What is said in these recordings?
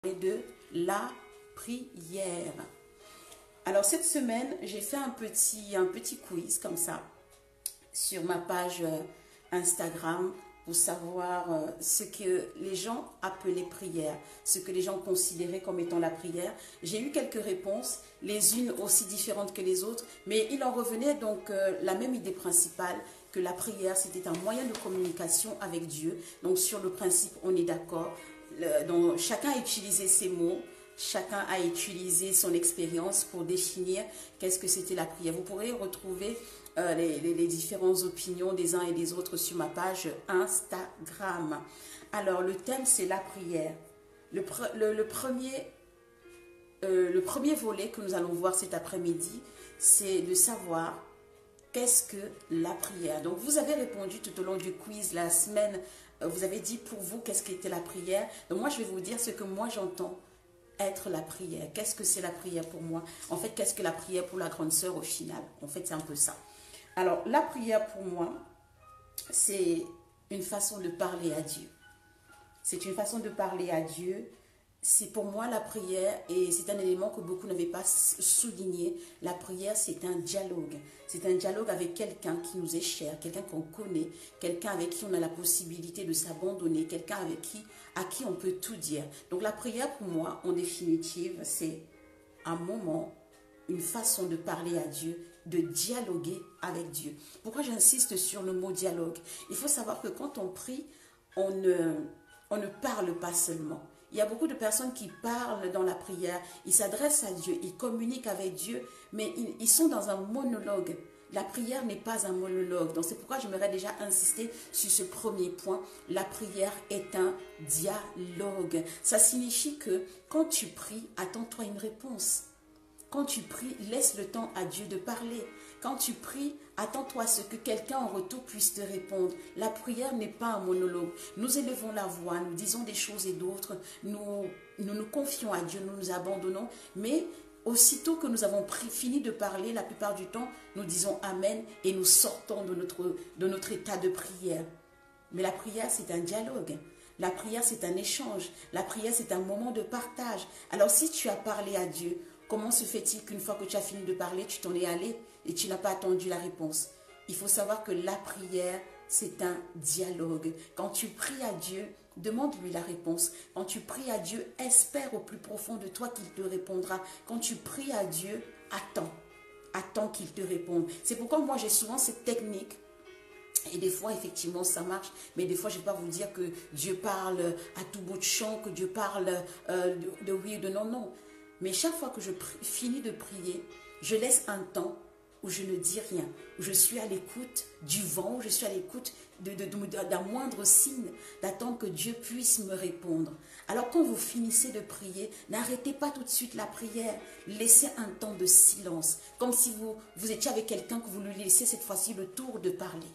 de la prière. Alors cette semaine, j'ai fait un petit quiz comme ça sur ma page Instagram pour savoir ce que les gens appelaient prière, ce que les gens considéraient comme étant la prière. J'ai eu quelques réponses, les unes aussi différentes que les autres, mais il en revenait donc la même idée principale, que la prière c'était un moyen de communication avec Dieu. Donc sur le principe, on est d'accord. Donc, chacun a utilisé ses mots, chacun a utilisé son expérience pour définir qu'est-ce que c'était la prière. Vous pourrez retrouver les différentes opinions des uns et des autres sur ma page Instagram. Alors, le thème, c'est la prière. Le premier volet que nous allons voir cet après-midi, c'est de savoir qu'est-ce que la prière. Donc, vous avez répondu tout au long du quiz la semaine. Vous avez dit pour vous qu'est-ce qu'était la prière. Donc, moi, je vais vous dire ce que moi, j'entends être la prière. Qu'est-ce que c'est la prière pour moi? En fait, qu'est-ce que la prière pour la grande sœur au final? En fait, c'est un peu ça. Alors, la prière pour moi, c'est une façon de parler à Dieu. C'est une façon de parler à Dieu. C'est pour moi la prière, et c'est un élément que beaucoup n'avaient pas souligné. La prière, c'est un dialogue. C'est un dialogue avec quelqu'un qui nous est cher, quelqu'un qu'on connaît, quelqu'un avec qui on a la possibilité de s'abandonner, quelqu'un à qui on peut tout dire. Donc la prière, pour moi, en définitive, c'est un moment, une façon de parler à Dieu, de dialoguer avec Dieu. Pourquoi j'insiste sur le mot dialogue? Il faut savoir que quand on prie, on ne parle pas seulement. Il y a beaucoup de personnes qui parlent dans la prière, ils s'adressent à Dieu, ils communiquent avec Dieu, mais ils sont dans un monologue. La prière n'est pas un monologue. Donc c'est pourquoi j'aimerais déjà insister sur ce premier point. La prière est un dialogue. Ça signifie que quand tu pries, attends-toi une réponse. Quand tu pries, laisse le temps à Dieu de parler. Quand tu pries, attends-toi à ce que quelqu'un en retour puisse te répondre. La prière n'est pas un monologue. Nous élevons la voix, nous disons des choses et d'autres, nous confions à Dieu, nous nous abandonnons, mais aussitôt que nous avons fini de parler, la plupart du temps, nous disons Amen et nous sortons de notre état de prière. Mais la prière, c'est un dialogue. La prière, c'est un échange. La prière, c'est un moment de partage. Alors, si tu as parlé à Dieu, comment se fait-il qu'une fois que tu as fini de parler, tu t'en es allé et tu n'as pas attendu la réponse? Il faut savoir que la prière, c'est un dialogue. Quand tu pries à Dieu, demande-lui la réponse. Quand tu pries à Dieu, espère au plus profond de toi qu'il te répondra. Quand tu pries à Dieu, attends. Attends qu'il te réponde. C'est pourquoi moi, j'ai souvent cette technique. Et des fois, effectivement, ça marche. Mais des fois, je ne vais pas vous dire que Dieu parle à tout bout de champ, que Dieu parle de oui et de non, non. Mais chaque fois que je finis de prier, je laisse un temps où je ne dis rien, où je suis à l'écoute du vent, où je suis à l'écoute d'un moindre signe, d'attendre que Dieu puisse me répondre. Alors quand vous finissez de prier, n'arrêtez pas tout de suite la prière, laissez un temps de silence, comme si vous étiez avec quelqu'un, que vous lui laissez cette fois-ci le tour de parler.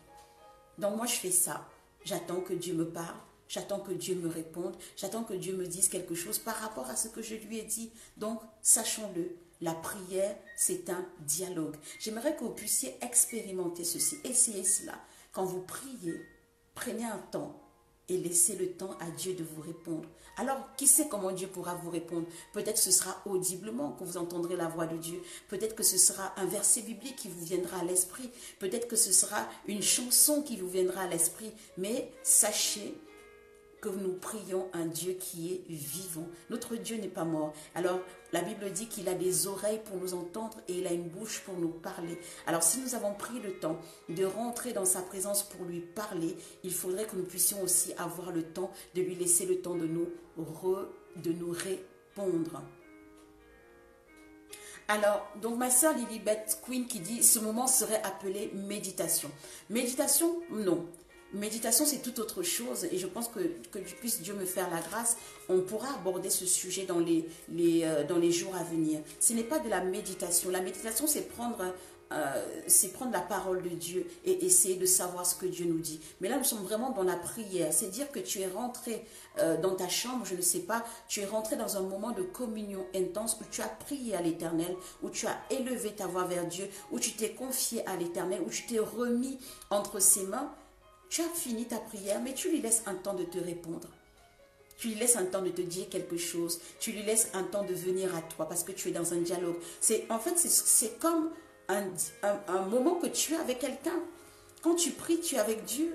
Donc moi je fais ça, j'attends que Dieu me parle. J'attends que Dieu me réponde. J'attends que Dieu me dise quelque chose par rapport à ce que je lui ai dit. Donc, sachons-le, la prière, c'est un dialogue. J'aimerais que vous puissiez expérimenter ceci. Essayez cela. Quand vous priez, prenez un temps et laissez le temps à Dieu de vous répondre. Alors, qui sait comment Dieu pourra vous répondre? Peut-être que ce sera audiblement que vous entendrez la voix de Dieu. Peut-être que ce sera un verset biblique qui vous viendra à l'esprit. Peut-être que ce sera une chanson qui vous viendra à l'esprit. Mais sachez que nous prions un Dieu qui est vivant. Notre Dieu n'est pas mort. Alors, la Bible dit qu'il a des oreilles pour nous entendre et il a une bouche pour nous parler. Alors, si nous avons pris le temps de rentrer dans sa présence pour lui parler, il faudrait que nous puissions aussi avoir le temps de lui laisser le temps de nous répondre. Alors, donc ma sœur Lilibeth Queen qui dit, ce moment serait appelé méditation. Méditation, non. Méditation, c'est tout autre chose et je pense que puisse Dieu me faire la grâce, on pourra aborder ce sujet dans les jours à venir. Ce n'est pas de la méditation. La méditation, c'est prendre la parole de Dieu et essayer de savoir ce que Dieu nous dit. Mais là, nous sommes vraiment dans la prière. C'est dire que tu es rentré dans ta chambre, je ne sais pas, tu es rentré dans un moment de communion intense où tu as prié à l'Éternel, où tu as élevé ta voix vers Dieu, où tu t'es confié à l'Éternel, où tu t'es remis entre ses mains. Tu as fini ta prière, mais tu lui laisses un temps de te répondre. Tu lui laisses un temps de te dire quelque chose. Tu lui laisses un temps de venir à toi parce que tu es dans un dialogue. En fait, c'est comme un moment que tu as avec quelqu'un. Quand tu pries, tu es avec Dieu.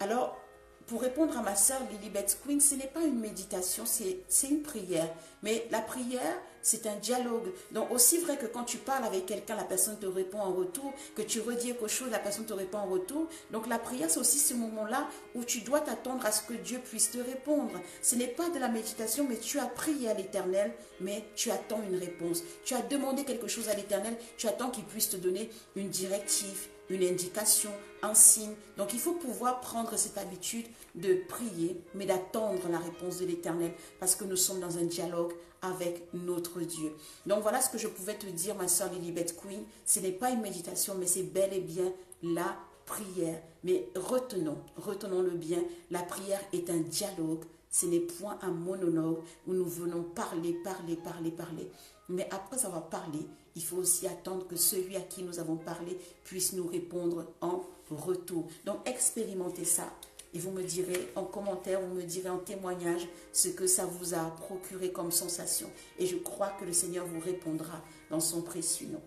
Alors, pour répondre à ma sœur Lilibet Queen, ce n'est pas une méditation, c'est une prière. Mais la prière, c'est un dialogue. Donc, aussi vrai que quand tu parles avec quelqu'un, la personne te répond en retour, que tu redis quelque chose, la personne te répond en retour. Donc, la prière, c'est aussi ce moment-là où tu dois t'attendre à ce que Dieu puisse te répondre. Ce n'est pas de la méditation, mais tu as prié à l'Éternel, mais tu attends une réponse. Tu as demandé quelque chose à l'Éternel, tu attends qu'il puisse te donner une directive, une indication, un signe. Donc, il faut pouvoir prendre cette habitude de prier, mais d'attendre la réponse de l'Éternel, parce que nous sommes dans un dialogue avec notre Dieu. Donc, voilà ce que je pouvais te dire, ma soeur Lilibet Queen. Ce n'est pas une méditation, mais c'est bel et bien la prière. Mais retenons-le bien, la prière est un dialogue. Ce n'est point un monologue où nous venons parler. Mais après avoir parlé, il faut aussi attendre que celui à qui nous avons parlé puisse nous répondre en retour. Donc, expérimentez ça. Et vous me direz en commentaire, vous me direz en témoignage ce que ça vous a procuré comme sensation. Et je crois que le Seigneur vous répondra dans son précieux nom.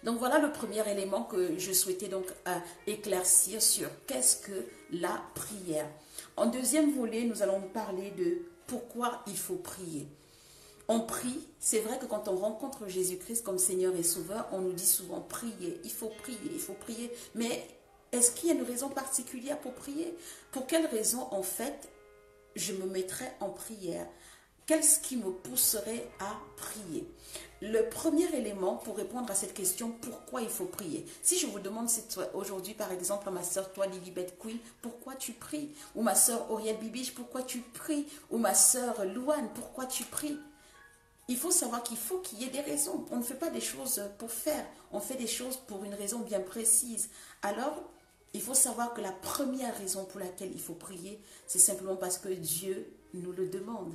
Donc voilà le premier élément que je souhaitais donc éclaircir sur qu'est-ce que la prière. En deuxième volet, nous allons parler de pourquoi il faut prier. On prie, c'est vrai que quand on rencontre Jésus-Christ comme Seigneur et Sauveur, on nous dit souvent prier, il faut prier, mais est-ce qu'il y a une raison particulière pour prier? Pour quelle raison, en fait, je me mettrais en prière? Qu'est-ce qui me pousserait à prier? Le premier élément pour répondre à cette question, pourquoi il faut prier? Si je vous demande aujourd'hui, par exemple, à ma soeur, toi, Lilibet Queen, pourquoi tu pries? Ou ma soeur Auriel Bibiche, pourquoi tu pries? Ou ma soeur Louane, pourquoi tu pries? Il faut savoir qu'il faut qu'il y ait des raisons. On ne fait pas des choses pour faire. On fait des choses pour une raison bien précise. Alors, il faut savoir que la première raison pour laquelle il faut prier, c'est simplement parce que Dieu nous le demande.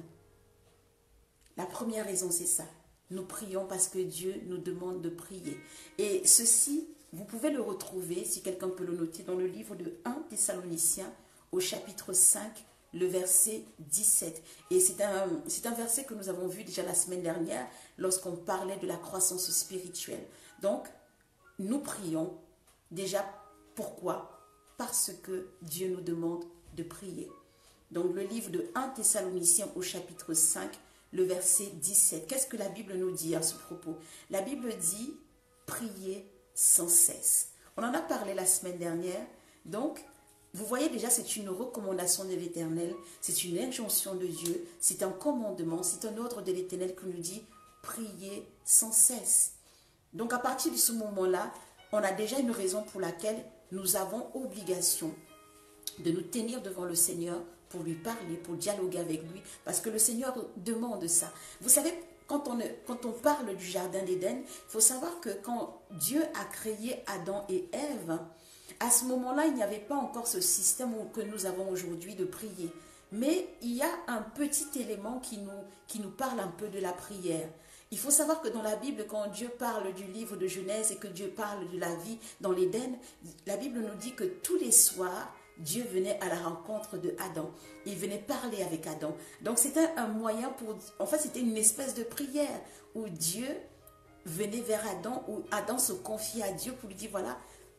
La première raison, c'est ça. Nous prions parce que Dieu nous demande de prier. Et ceci, vous pouvez le retrouver, si quelqu'un peut le noter, dans le livre de 1 Thessaloniciens, au chapitre 5, le verset 17. Et c'est un verset que nous avons vu déjà la semaine dernière, lorsqu'on parlait de la croissance spirituelle. Donc, nous prions déjà. Pourquoi? Parce que Dieu nous demande de prier. Donc, le livre de 1 Thessaloniciens au chapitre 5, le verset 17. Qu'est-ce que la Bible nous dit à ce propos? La Bible dit « Priez sans cesse ». On en a parlé la semaine dernière. Donc, vous voyez déjà, c'est une recommandation de l'Éternel, c'est une injonction de Dieu, c'est un commandement, c'est un ordre de l'Éternel qui nous dit « Priez sans cesse ». Donc, à partir de ce moment-là, on a déjà une raison pour laquelle nous avons obligation de nous tenir devant le Seigneur pour lui parler, pour dialoguer avec lui, parce que le Seigneur demande ça. Vous savez, quand on parle du jardin d'Éden, il faut savoir que quand Dieu a créé Adam et Ève, à ce moment-là, il n'y avait pas encore ce système que nous avons aujourd'hui de prier. Mais il y a un petit élément qui nous parle un peu de la prière. Il faut savoir que dans la Bible, quand Dieu parle du livre de Genèse et que Dieu parle de la vie dans l'Éden, la Bible nous dit que tous les soirs, Dieu venait à la rencontre de Adam. Il venait parler avec Adam. Donc c'était un moyen pour... En fait, c'était une espèce de prière où Dieu venait vers Adam, où Adam se confiait à Dieu pour lui dire, voilà,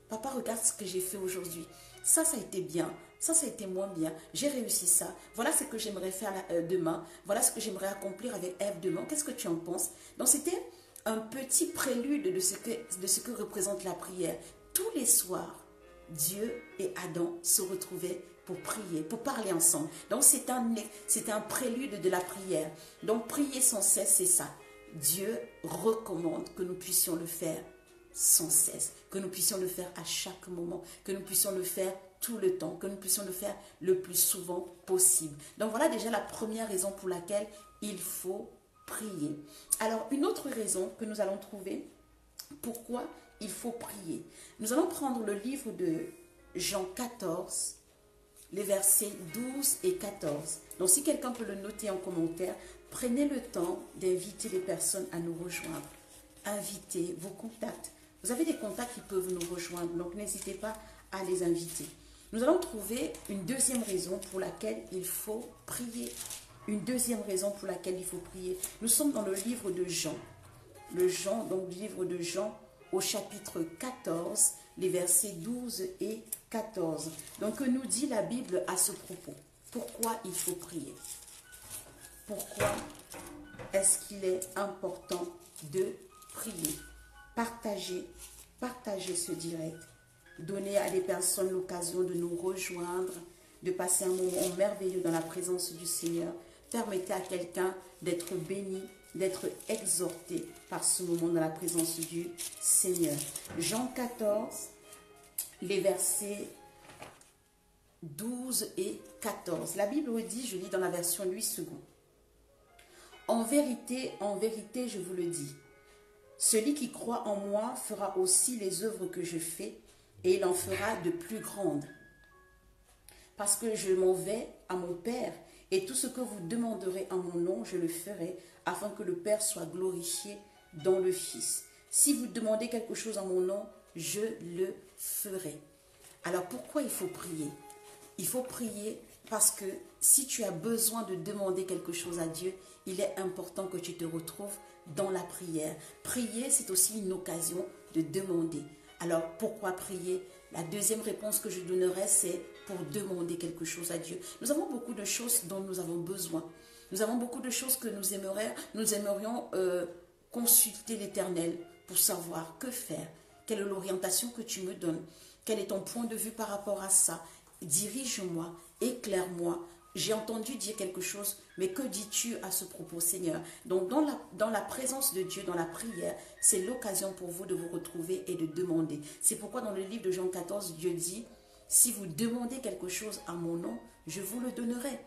papa, regarde ce que j'ai fait aujourd'hui. Ça a été bien. Ça a été moins bien. J'ai réussi ça. Voilà ce que j'aimerais faire demain. Voilà ce que j'aimerais accomplir avec Ève demain. Qu'est-ce que tu en penses? Donc, c'était un petit prélude de ce que représente la prière. Tous les soirs, Dieu et Adam se retrouvaient pour prier, pour parler ensemble. Donc, c'est un prélude de la prière. Donc, prier sans cesse, c'est ça. Dieu recommande que nous puissions le faire sans cesse, que nous puissions le faire à chaque moment, que nous puissions le faire tout le temps, que nous puissions le faire le plus souvent possible. Donc voilà déjà la première raison pour laquelle il faut prier. Alors une autre raison que nous allons trouver, pourquoi il faut prier. Nous allons prendre le livre de Jean 14, les versets 12 et 14. Donc si quelqu'un peut le noter en commentaire, prenez le temps d'inviter les personnes à nous rejoindre. Invitez vos contacts. Vous avez des contacts qui peuvent nous rejoindre, donc n'hésitez pas à les inviter. Nous allons trouver une deuxième raison pour laquelle il faut prier. Une deuxième raison pour laquelle il faut prier. Nous sommes dans le livre de Jean. Donc le livre de Jean au chapitre 14, les versets 12 et 14. Donc que nous dit la Bible à ce propos? Pourquoi il faut prier? Pourquoi est-ce qu'il est important de prier? Partagez ce direct. Donnez à des personnes l'occasion de nous rejoindre, de passer un moment merveilleux dans la présence du Seigneur. Permettez à quelqu'un d'être béni, d'être exhorté par ce moment dans la présence du Seigneur. Jean 14, les versets 12 et 14. La Bible dit, je lis dans la version 8 secondes. En vérité, je vous le dis, celui qui croit en moi fera aussi les œuvres que je fais, et il en fera de plus grandes. Parce que je m'en vais à mon Père, et tout ce que vous demanderez en mon nom, je le ferai, afin que le Père soit glorifié dans le Fils. Si vous demandez quelque chose en mon nom, je le ferai. Alors pourquoi il faut prier? Il faut prier parce que si tu as besoin de demander quelque chose à Dieu, il est important que tu te retrouves dans la prière. Prier, c'est aussi une occasion de demander. Alors pourquoi prier? La deuxième réponse que je donnerai, c'est pour demander quelque chose à Dieu. Nous avons beaucoup de choses dont nous avons besoin. Nous avons beaucoup de choses que nous aimerions consulter l'Éternel pour savoir que faire. Quelle est l'orientation que tu me donnes? Quel est ton point de vue par rapport à ça? Dirige-moi, éclaire-moi. J'ai entendu dire quelque chose, mais que dis-tu à ce propos, Seigneur? Donc, dans la présence de Dieu, dans la prière, c'est l'occasion pour vous de vous retrouver et de demander. C'est pourquoi dans le livre de Jean 14, Dieu dit, si vous demandez quelque chose à mon nom, je vous le donnerai.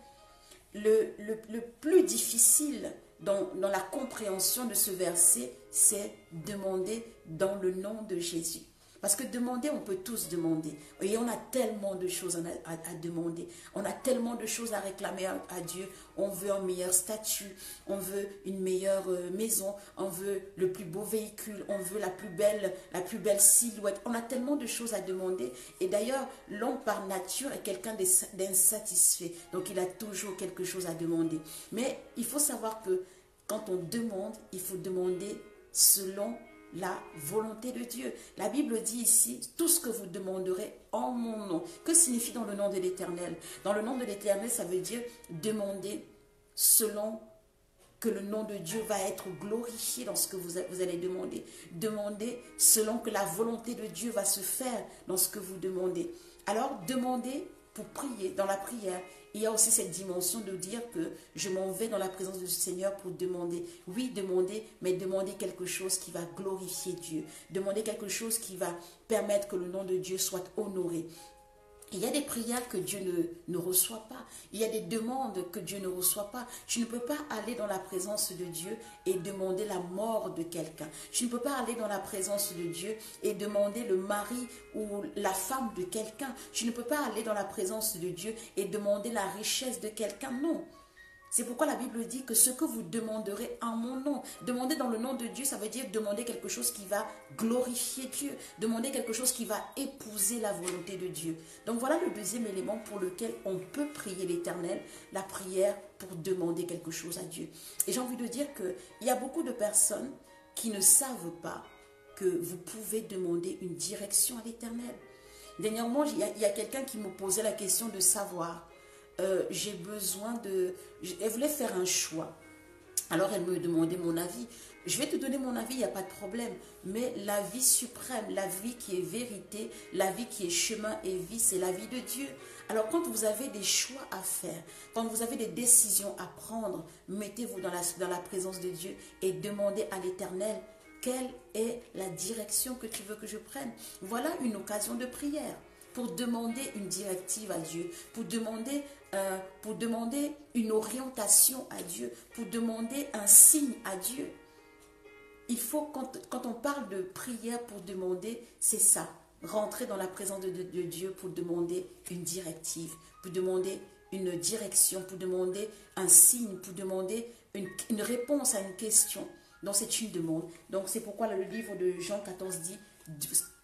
Le plus difficile dans la compréhension de ce verset, c'est demander dans le nom de Jésus. Parce que demander, on peut tous demander. Et on a tellement de choses à demander. On a tellement de choses à réclamer à Dieu. On veut un meilleur statut. On veut une meilleure maison. On veut le plus beau véhicule. On veut la plus belle silhouette. On a tellement de choses à demander. Et d'ailleurs, l'homme par nature est quelqu'un d'insatisfait. Donc, il a toujours quelque chose à demander. Mais il faut savoir que quand on demande, il faut demander selon la volonté de Dieu. La Bible dit ici, tout ce que vous demanderez en mon nom. Que signifie dans le nom de l'Éternel? Dans le nom de l'Éternel, ça veut dire demander selon que le nom de Dieu va être glorifié dans ce que vous allez demander. Demandez selon que la volonté de Dieu va se faire dans ce que vous demandez. Alors, demandez pour prier, dans la prière. Il y a aussi cette dimension de dire que je m'en vais dans la présence du Seigneur pour demander. Oui, demander, mais demander quelque chose qui va glorifier Dieu. Demander quelque chose qui va permettre que le nom de Dieu soit honoré. Il y a des prières que Dieu ne reçoit pas. Il y a des demandes que Dieu ne reçoit pas. Tu ne peux pas aller dans la présence de Dieu et demander la mort de quelqu'un. Tu ne peux pas aller dans la présence de Dieu et demander le mari ou la femme de quelqu'un. Tu ne peux pas aller dans la présence de Dieu et demander la richesse de quelqu'un. Non. C'est pourquoi la Bible dit que ce que vous demanderez en mon nom, demander dans le nom de Dieu, ça veut dire demander quelque chose qui va glorifier Dieu, demander quelque chose qui va épouser la volonté de Dieu. Donc voilà le deuxième élément pour lequel on peut prier l'Éternel, la prière pour demander quelque chose à Dieu. Et j'ai envie de dire qu'il y a beaucoup de personnes qui ne savent pas que vous pouvez demander une direction à l'Éternel. Dernièrement, il y a quelqu'un qui me posait la question de savoir. J'ai besoin de... Elle voulait faire un choix. Alors elle me demandait mon avis. Je vais te donner mon avis, il n'y a pas de problème. Mais la vie suprême, la vie qui est vérité, la vie qui est chemin et vie, c'est la vie de Dieu. Alors quand vous avez des choix à faire, quand vous avez des décisions à prendre, mettez-vous dans la présence de Dieu et demandez à l'Éternel, quelle est la direction que tu veux que je prenne? Voilà une occasion de prière. Pour demander une directive à Dieu, pour demander une orientation à Dieu, pour demander un signe à Dieu. Il faut, quand on parle de prière pour demander, c'est ça. Rentrer dans la présence de Dieu pour demander une directive, pour demander une direction, pour demander un signe, pour demander une réponse à une question. Donc c'est une demande. Donc c'est pourquoi le livre de Jean 14 dit,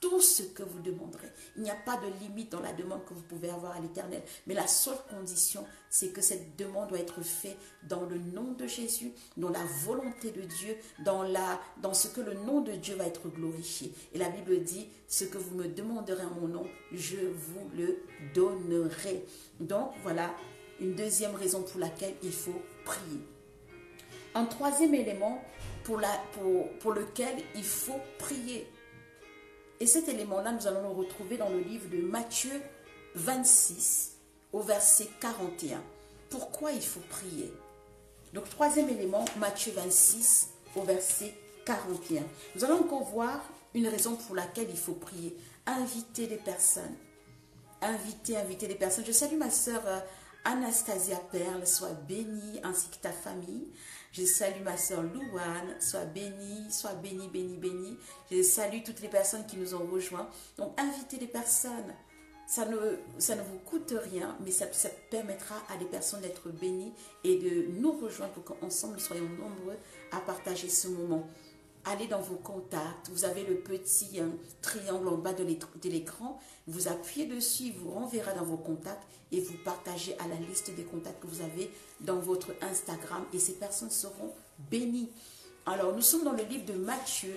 tout ce que vous demanderez. Il n'y a pas de limite dans la demande que vous pouvez avoir à l'Éternel. Mais la seule condition, c'est que cette demande doit être faite dans le nom de Jésus, dans la volonté de Dieu, dans ce que le nom de Dieu va être glorifié. Et la Bible dit, ce que vous me demanderez en mon nom, je vous le donnerai. Donc voilà une deuxième raison pour laquelle il faut prier. Un troisième élément pour lequel il faut prier. Et cet élément-là, nous allons le retrouver dans le livre de Matthieu 26, au verset 41. Pourquoi il faut prier? Donc, troisième élément, Matthieu 26, au verset 41. Nous allons encore voir une raison pour laquelle il faut prier. Inviter les personnes. Inviter les personnes. Je salue ma sœur Anastasia Perle, sois bénie, ainsi que ta famille. Je salue ma sœur Louane, sois bénie, bénie. Je salue toutes les personnes qui nous ont rejoints. Donc, invitez les personnes. Ça ne vous coûte rien, mais ça permettra à des personnes d'être bénies et de nous rejoindre pour qu'ensemble nous soyons nombreux à partager ce moment. Allez dans vos contacts, vous avez le petit triangle en bas de l'écran, vous appuyez dessus, il vous renverra dans vos contacts et vous partagez à la liste des contacts que vous avez dans votre Instagram et ces personnes seront bénies. Alors, nous sommes dans le livre de Matthieu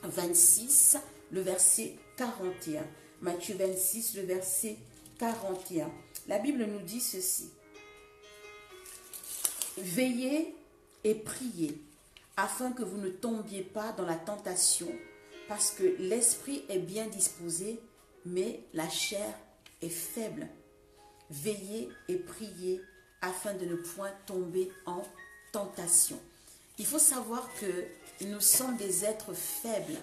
26, le verset 41. Matthieu 26, le verset 41. La Bible nous dit ceci. Veillez et priez, afin que vous ne tombiez pas dans la tentation, parce que l'esprit est bien disposé, mais la chair est faible. Veillez et priez, afin de ne point tomber en tentation. Il faut savoir que nous sommes des êtres faibles.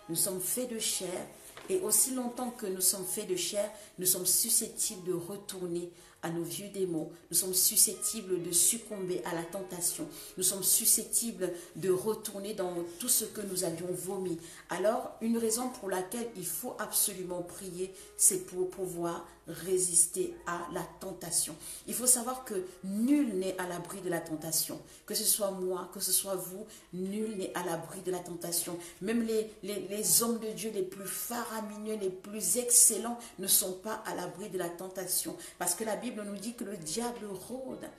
Nous sommes faits de chair, et aussi longtemps que nous sommes faits de chair, nous sommes susceptibles de retourner à nos vieux démons. Nous sommes susceptibles de succomber à la tentation. Nous sommes susceptibles de retourner dans tout ce que nous avions vomi. Alors, une raison pour laquelle il faut absolument prier, c'est pour pouvoir résister à la tentation. Il faut savoir que nul n'est à l'abri de la tentation. Que ce soit moi, que ce soit vous, nul n'est à l'abri de la tentation. Même les hommes de Dieu les plus faramineux, les plus excellents ne sont pas à l'abri de la tentation. Parce que la Bible nous dit que le diable rôde.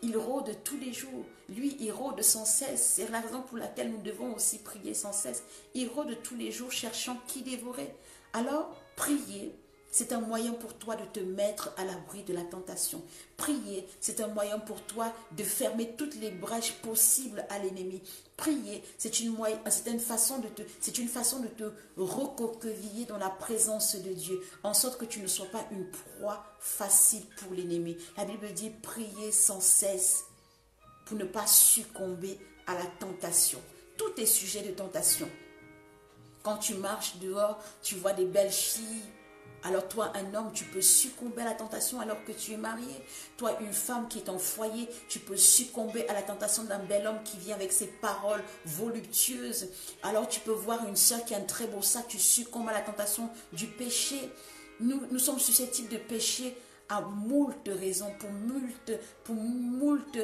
Il rôde tous les jours. Lui, il rôde sans cesse. C'est la raison pour laquelle nous devons aussi prier sans cesse. Il rôde tous les jours cherchant qui dévorer. Alors, prier, c'est un moyen pour toi de te mettre à l'abri de la tentation. Prier, c'est un moyen pour toi de fermer toutes les brèches possibles à l'ennemi. Prier, c'est une façon de te recoqueviller dans la présence de Dieu, en sorte que tu ne sois pas une proie facile pour l'ennemi. La Bible dit prier sans cesse pour ne pas succomber à la tentation. Tout est sujet de tentation. Quand tu marches dehors, tu vois des belles filles. Alors toi, un homme, tu peux succomber à la tentation alors que tu es marié. Toi, une femme qui est en foyer, tu peux succomber à la tentation d'un bel homme qui vient avec ses paroles voluptueuses. Alors tu peux voir une sœur qui a un très beau sac, tu succombes à la tentation du péché. Nous sommes susceptibles de pécher à moult raisons, pour moult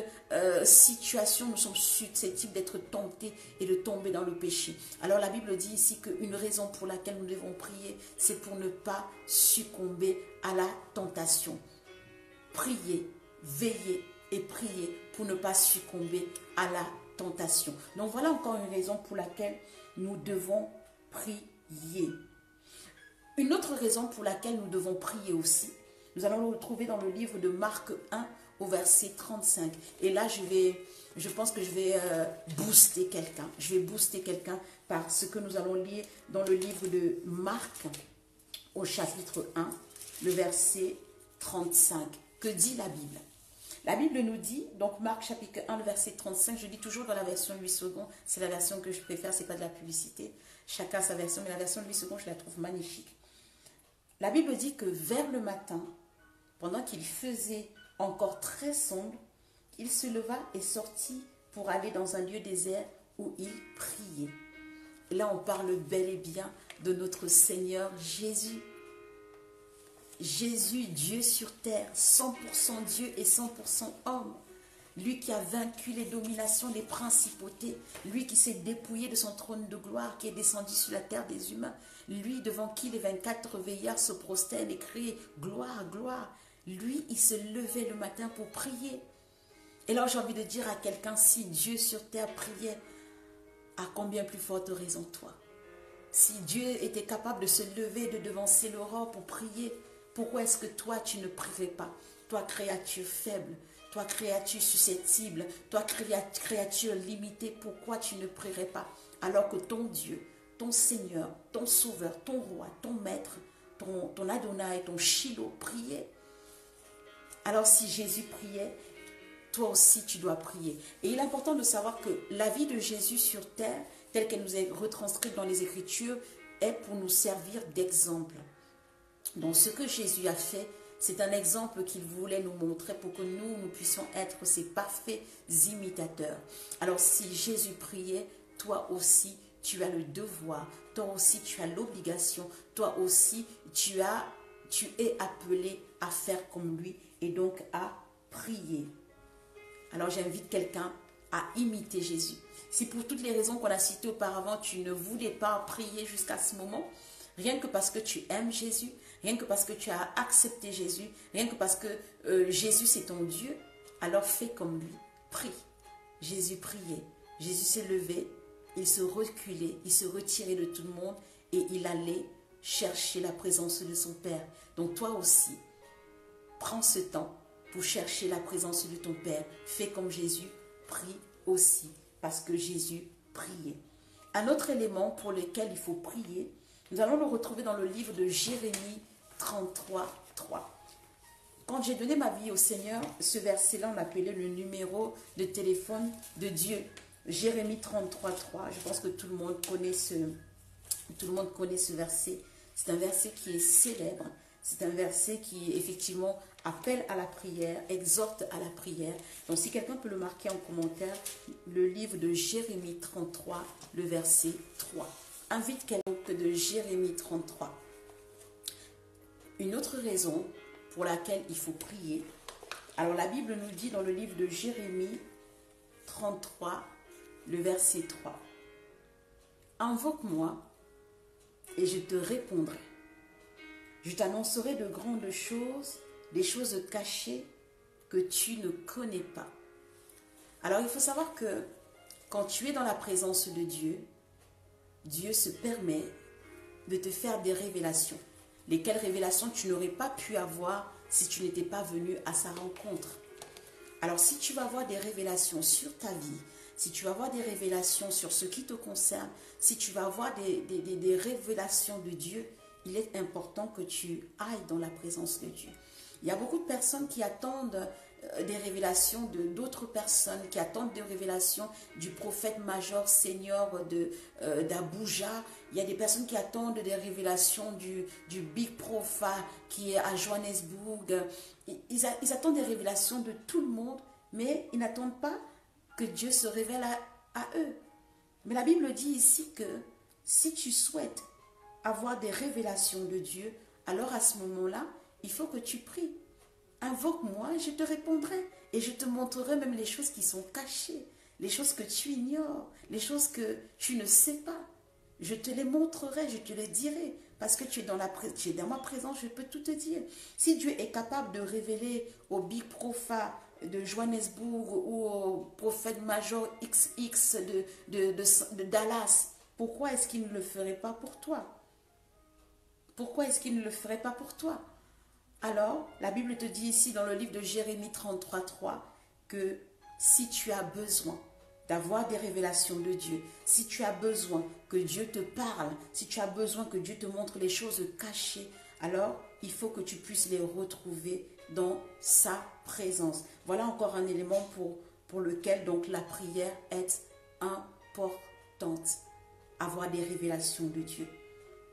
situations, nous sommes susceptibles d'être tentés et de tomber dans le péché. Alors la Bible dit ici qu'une raison pour laquelle nous devons prier, c'est pour ne pas succomber à la tentation. Priez, veillez et priez pour ne pas succomber à la tentation. Donc voilà encore une raison pour laquelle nous devons prier. Une autre raison pour laquelle nous devons prier aussi, nous allons le retrouver dans le livre de Marc 1 au verset 35. Et là, je pense que je vais booster quelqu'un. Je vais booster quelqu'un par ce que nous allons lire dans le livre de Marc au chapitre 1, le verset 35. Que dit la Bible? La Bible nous dit, donc Marc chapitre 1, le verset 35, je lis toujours dans la version 8 secondes, c'est la version que je préfère, ce n'est pas de la publicité. Chacun sa version, mais la version 8 secondes, je la trouve magnifique. La Bible dit que vers le matin, pendant qu'il faisait encore très sombre, il se leva et sortit pour aller dans un lieu désert où il priait. Et là, on parle bel et bien de notre Seigneur Jésus. Jésus, Dieu sur terre, 100% Dieu et 100% homme. lui qui a vaincu les dominations, les principautés, lui qui s'est dépouillé de son trône de gloire, qui est descendu sur la terre des humains, lui devant qui les 24 veillards se prosternent et crient « Gloire, gloire ». Lui, il se levait le matin pour prier. Et là, j'ai envie de dire à quelqu'un, si Dieu sur terre priait, à combien plus forte raison toi? Si Dieu était capable de se lever, de devancer l'aurore pour prier, pourquoi est-ce que toi, tu ne prierais pas? Toi, créature faible, toi, créature susceptible, toi, créature limitée, pourquoi tu ne prierais pas? Alors que ton Dieu, ton Seigneur, ton Sauveur, ton Roi, ton Maître, ton Adonai, ton Shiloh priait. Alors si Jésus priait, toi aussi tu dois prier. Et il est important de savoir que la vie de Jésus sur terre, telle qu'elle nous est retranscrite dans les Écritures, est pour nous servir d'exemple. Donc ce que Jésus a fait, c'est un exemple qu'il voulait nous montrer pour que nous puissions être ses parfaits imitateurs. Alors si Jésus priait, toi aussi tu as le devoir, toi aussi tu as l'obligation, toi aussi tu es appelé à faire comme lui et donc à prier. Alors j'invite quelqu'un à imiter Jésus. Si pour toutes les raisons qu'on a citées auparavant, tu ne voulais pas prier jusqu'à ce moment, rien que parce que tu aimes Jésus, rien que parce que tu as accepté Jésus, rien que parce que Jésus c'est ton Dieu, alors fais comme lui, prie. Jésus priait, Jésus s'est levé, il se reculait, il se retirait de tout le monde et il allait chercher la présence de son Père. Donc toi aussi, prends ce temps pour chercher la présence de ton Père. Fais comme Jésus, prie aussi, parce que Jésus priait. Un autre élément pour lequel il faut prier, nous allons le retrouver dans le livre de Jérémie 33, 3. Quand j'ai donné ma vie au Seigneur, ce verset-là, on l'appelait le numéro de téléphone de Dieu. Jérémie 33, 3. Je pense que tout le monde connaît ce verset. C'est un verset qui est célèbre. C'est un verset qui, effectivement, appelle à la prière, exhorte à la prière. Donc, si quelqu'un peut le marquer en commentaire, le livre de Jérémie 33, le verset 3. Invite quelqu'un de Jérémie 33. Une autre raison pour laquelle il faut prier. Alors, la Bible nous dit dans le livre de Jérémie 33, le verset 3. Invoque-moi et je te répondrai. Je t'annoncerai de grandes choses, des choses cachées que tu ne connais pas. Alors, il faut savoir que quand tu es dans la présence de Dieu, Dieu se permet de te faire des révélations. Lesquelles révélations tu n'aurais pas pu avoir si tu n'étais pas venu à sa rencontre. Alors, si tu vas avoir des révélations sur ta vie, si tu vas avoir des révélations sur ce qui te concerne, si tu vas avoir des révélations de Dieu, il est important que tu ailles dans la présence de Dieu. Il y a beaucoup de personnes qui attendent des révélations d'autres personnes, qui attendent des révélations du prophète major senior d'Abuja. Il y a des personnes qui attendent des révélations du Big Profa qui est à Johannesburg. Ils attendent des révélations de tout le monde, mais ils n'attendent pas que Dieu se révèle à eux. Mais la Bible dit ici que si tu souhaites avoir des révélations de Dieu, alors à ce moment-là, il faut que tu pries. Invoque-moi, je te répondrai et je te montrerai même les choses qui sont cachées, les choses que tu ignores, les choses que tu ne sais pas. Je te les montrerai, je te les dirai, parce que tu es dans ma présence, je peux tout te dire. Si Dieu est capable de révéler au Big Profa de Johannesburg ou au prophète major XX de Dallas, pourquoi est-ce qu'il ne le ferait pas pour toi? Pourquoi est-ce qu'il ne le ferait pas pour toi? Alors, la Bible te dit ici dans le livre de Jérémie 33, 3 que si tu as besoin d'avoir des révélations de Dieu, si tu as besoin que Dieu te parle, si tu as besoin que Dieu te montre les choses cachées, alors il faut que tu puisses les retrouver dans sa présence. Voilà encore un élément pour lequel donc la prière est importante. Avoir des révélations de Dieu.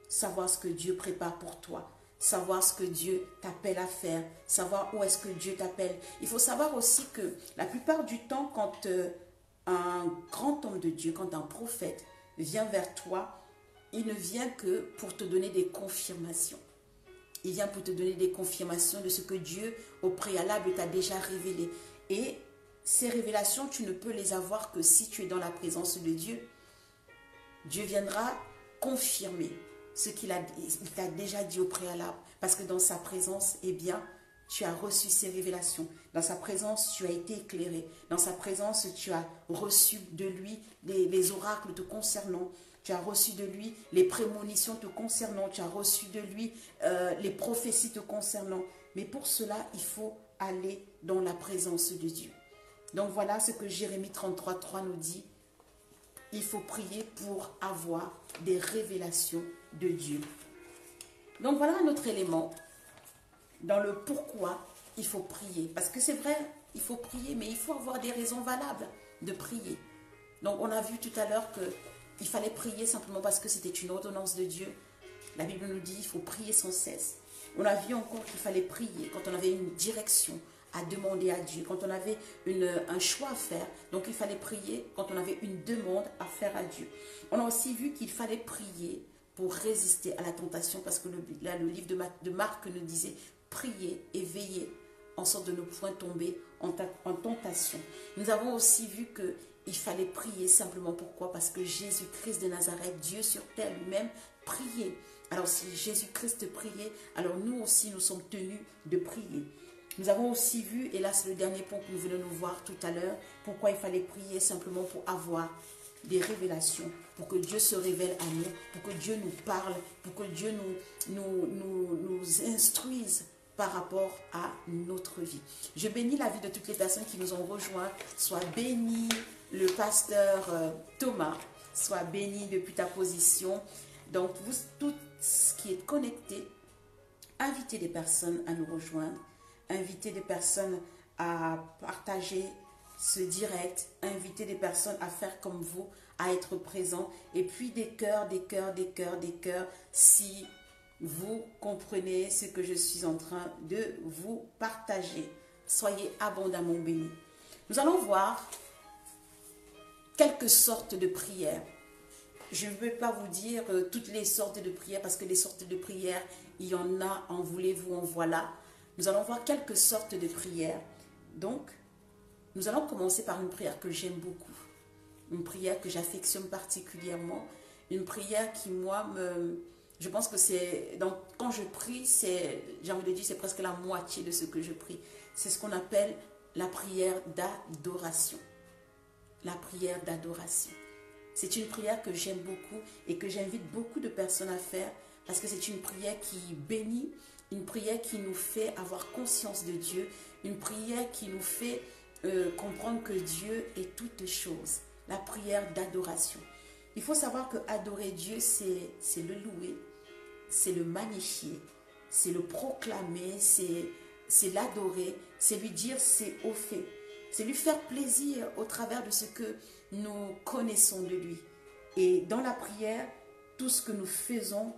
Savoir ce que Dieu prépare pour toi, savoir ce que Dieu t'appelle à faire, savoir où est-ce que Dieu t'appelle. Il faut savoir aussi que la plupart du temps, quand un grand homme de Dieu, quand un prophète vient vers toi, il ne vient que pour te donner des confirmations. Il vient pour te donner des confirmations de ce que Dieu, au préalable, t'a déjà révélé. Et ces révélations, tu ne peux les avoir que si tu es dans la présence de Dieu. Dieu viendra confirmer ce qu'il t'a déjà dit au préalable. Parce que dans sa présence, eh bien, tu as reçu ces révélations. Dans sa présence, tu as été éclairé. Dans sa présence, tu as reçu de lui les oracles te concernant. Tu as reçu de lui les prémonitions te concernant. Tu as reçu de lui les prophéties te concernant. Mais pour cela, il faut aller dans la présence de Dieu. Donc voilà ce que Jérémie 33:3 nous dit. Il faut prier pour avoir des révélations de Dieu. Donc voilà un autre élément dans le pourquoi il faut prier. Parce que c'est vrai, il faut prier, mais il faut avoir des raisons valables de prier. Donc on a vu tout à l'heure qu'il fallait prier simplement parce que c'était une ordonnance de Dieu. La Bible nous dit qu'il faut prier sans cesse. On a vu encore qu'il fallait prier quand on avait une direction à demander à Dieu, quand on avait un choix à faire. Donc il fallait prier quand on avait une demande à faire à Dieu. On a aussi vu qu'il fallait prier pour résister à la tentation, parce que le livre de Marc nous disait prier et veiller en sorte de ne point tomber en tentation. Nous avons aussi vu qu'il fallait prier simplement. Pourquoi? Parce que Jésus-Christ de Nazareth, Dieu sur terre lui-même, priait. Alors si Jésus-Christ priait, alors nous aussi nous sommes tenus de prier. Nous avons aussi vu, et là c'est le dernier point que nous venons de voir tout à l'heure, pourquoi il fallait prier simplement pour avoir des révélations, pour que Dieu se révèle à nous, pour que Dieu nous parle, pour que Dieu nous instruise par rapport à notre vie. Je bénis la vie de toutes les personnes qui nous ont rejoints. Sois béni le pasteur Thomas, sois béni depuis ta position. Donc vous, tout ce qui est connecté, invitez des personnes à nous rejoindre, invitez des personnes à partager ce direct, invitez des personnes à faire comme vous, à être présents, et puis des cœurs, des cœurs, des cœurs, des cœurs, si vous comprenez ce que je suis en train de vous partager. Soyez abondamment bénis. Nous allons voir quelques sortes de prières. Je ne veux pas vous dire toutes les sortes de prières, parce que les sortes de prières, il y en a, en voulez-vous, en voilà. Nous allons voir quelques sortes de prières. Donc, nous allons commencer par une prière que j'aime beaucoup. Une prière que j'affectionne particulièrement. Une prière qui, moi, je pense que c'est... Quand je prie, j'ai envie de dire, c'est presque la moitié de ce que je prie. C'est ce qu'on appelle la prière d'adoration. La prière d'adoration. C'est une prière que j'aime beaucoup et que j'invite beaucoup de personnes à faire, parce que c'est une prière qui bénit, une prière qui nous fait avoir conscience de Dieu, une prière qui nous fait comprendre que Dieu est toutes choses. La prière d'adoration. Il faut savoir que adorer Dieu, c'est le louer, c'est le magnifier, c'est le proclamer, c'est l'adorer, c'est lui dire c'est au fait. C'est lui faire plaisir au travers de ce que nous connaissons de lui. Et dans la prière, tout ce que nous faisons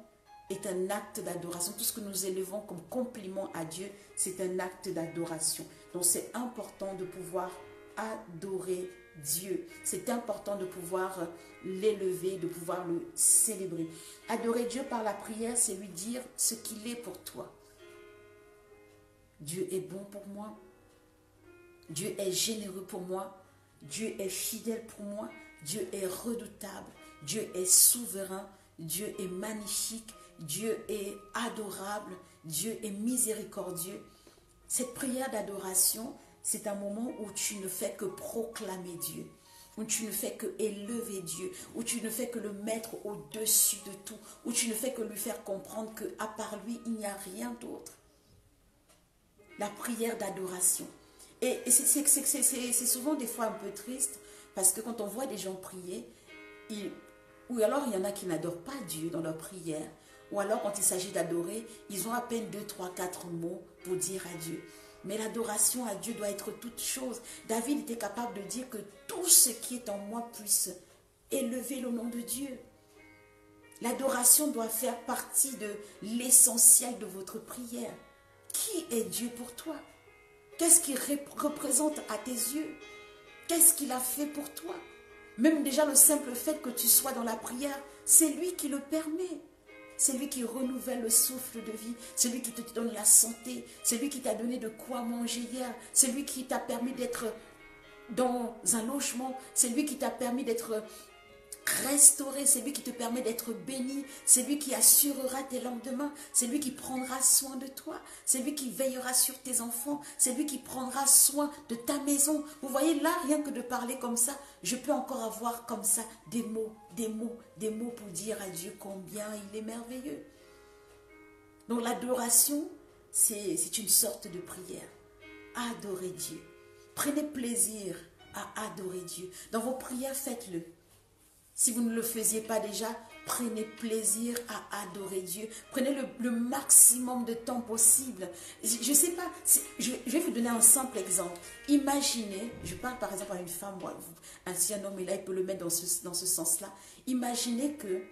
est un acte d'adoration. Tout ce que nous élevons comme compliment à Dieu, c'est un acte d'adoration. Donc c'est important de pouvoir adorer Dieu. C'est important de pouvoir l'élever, de pouvoir le célébrer. Adorer Dieu par la prière, c'est lui dire ce qu'il est pour toi. Dieu est bon pour moi. Dieu est généreux pour moi. Dieu est fidèle pour moi. Dieu est redoutable. Dieu est souverain. Dieu est magnifique. Dieu est adorable. Dieu est miséricordieux. Cette prière d'adoration, c'est un moment où tu ne fais que proclamer Dieu, où tu ne fais que élever Dieu, où tu ne fais que le mettre au-dessus de tout, où tu ne fais que lui faire comprendre qu'à part lui, il n'y a rien d'autre. La prière d'adoration. Et c'est souvent des fois un peu triste, parce que quand on voit des gens prier, ou alors il y en a qui n'adorent pas Dieu dans leur prière, ou alors quand il s'agit d'adorer, ils ont à peine 2, 3, 4 mots pour dire à Dieu. Mais l'adoration à Dieu doit être toute chose. David était capable de dire que tout ce qui est en moi puisse élever le nom de Dieu. L'adoration doit faire partie de l'essentiel de votre prière. Qui est Dieu pour toi? Qu'est-ce qu'il représente à tes yeux? Qu'est-ce qu'il a fait pour toi? Même déjà le simple fait que tu sois dans la prière, c'est lui qui le permet. C'est lui qui renouvelle le souffle de vie. C'est lui qui te donne la santé. C'est lui qui t'a donné de quoi manger hier. C'est lui qui t'a permis d'être dans un logement. C'est lui qui t'a permis d'être restauré, c'est lui qui te permet d'être béni, c'est lui qui assurera tes lendemains, c'est lui qui prendra soin de toi, c'est lui qui veillera sur tes enfants, c'est lui qui prendra soin de ta maison. Vous voyez là, rien que de parler comme ça, je peux encore avoir comme ça des mots, des mots, des mots pour dire à Dieu combien il est merveilleux. Donc l'adoration, c'est une sorte de prière. Adorez Dieu. Prenez plaisir à adorer Dieu. Dans vos prières, faites-le. Si vous ne le faisiez pas déjà, prenez plaisir à adorer Dieu. Prenez le maximum de temps possible. Je ne sais pas, je vais vous donner un simple exemple. Imaginez, je parle par exemple à une femme, ainsi un homme est là, il peut le mettre dans ce sens-là. Imaginez que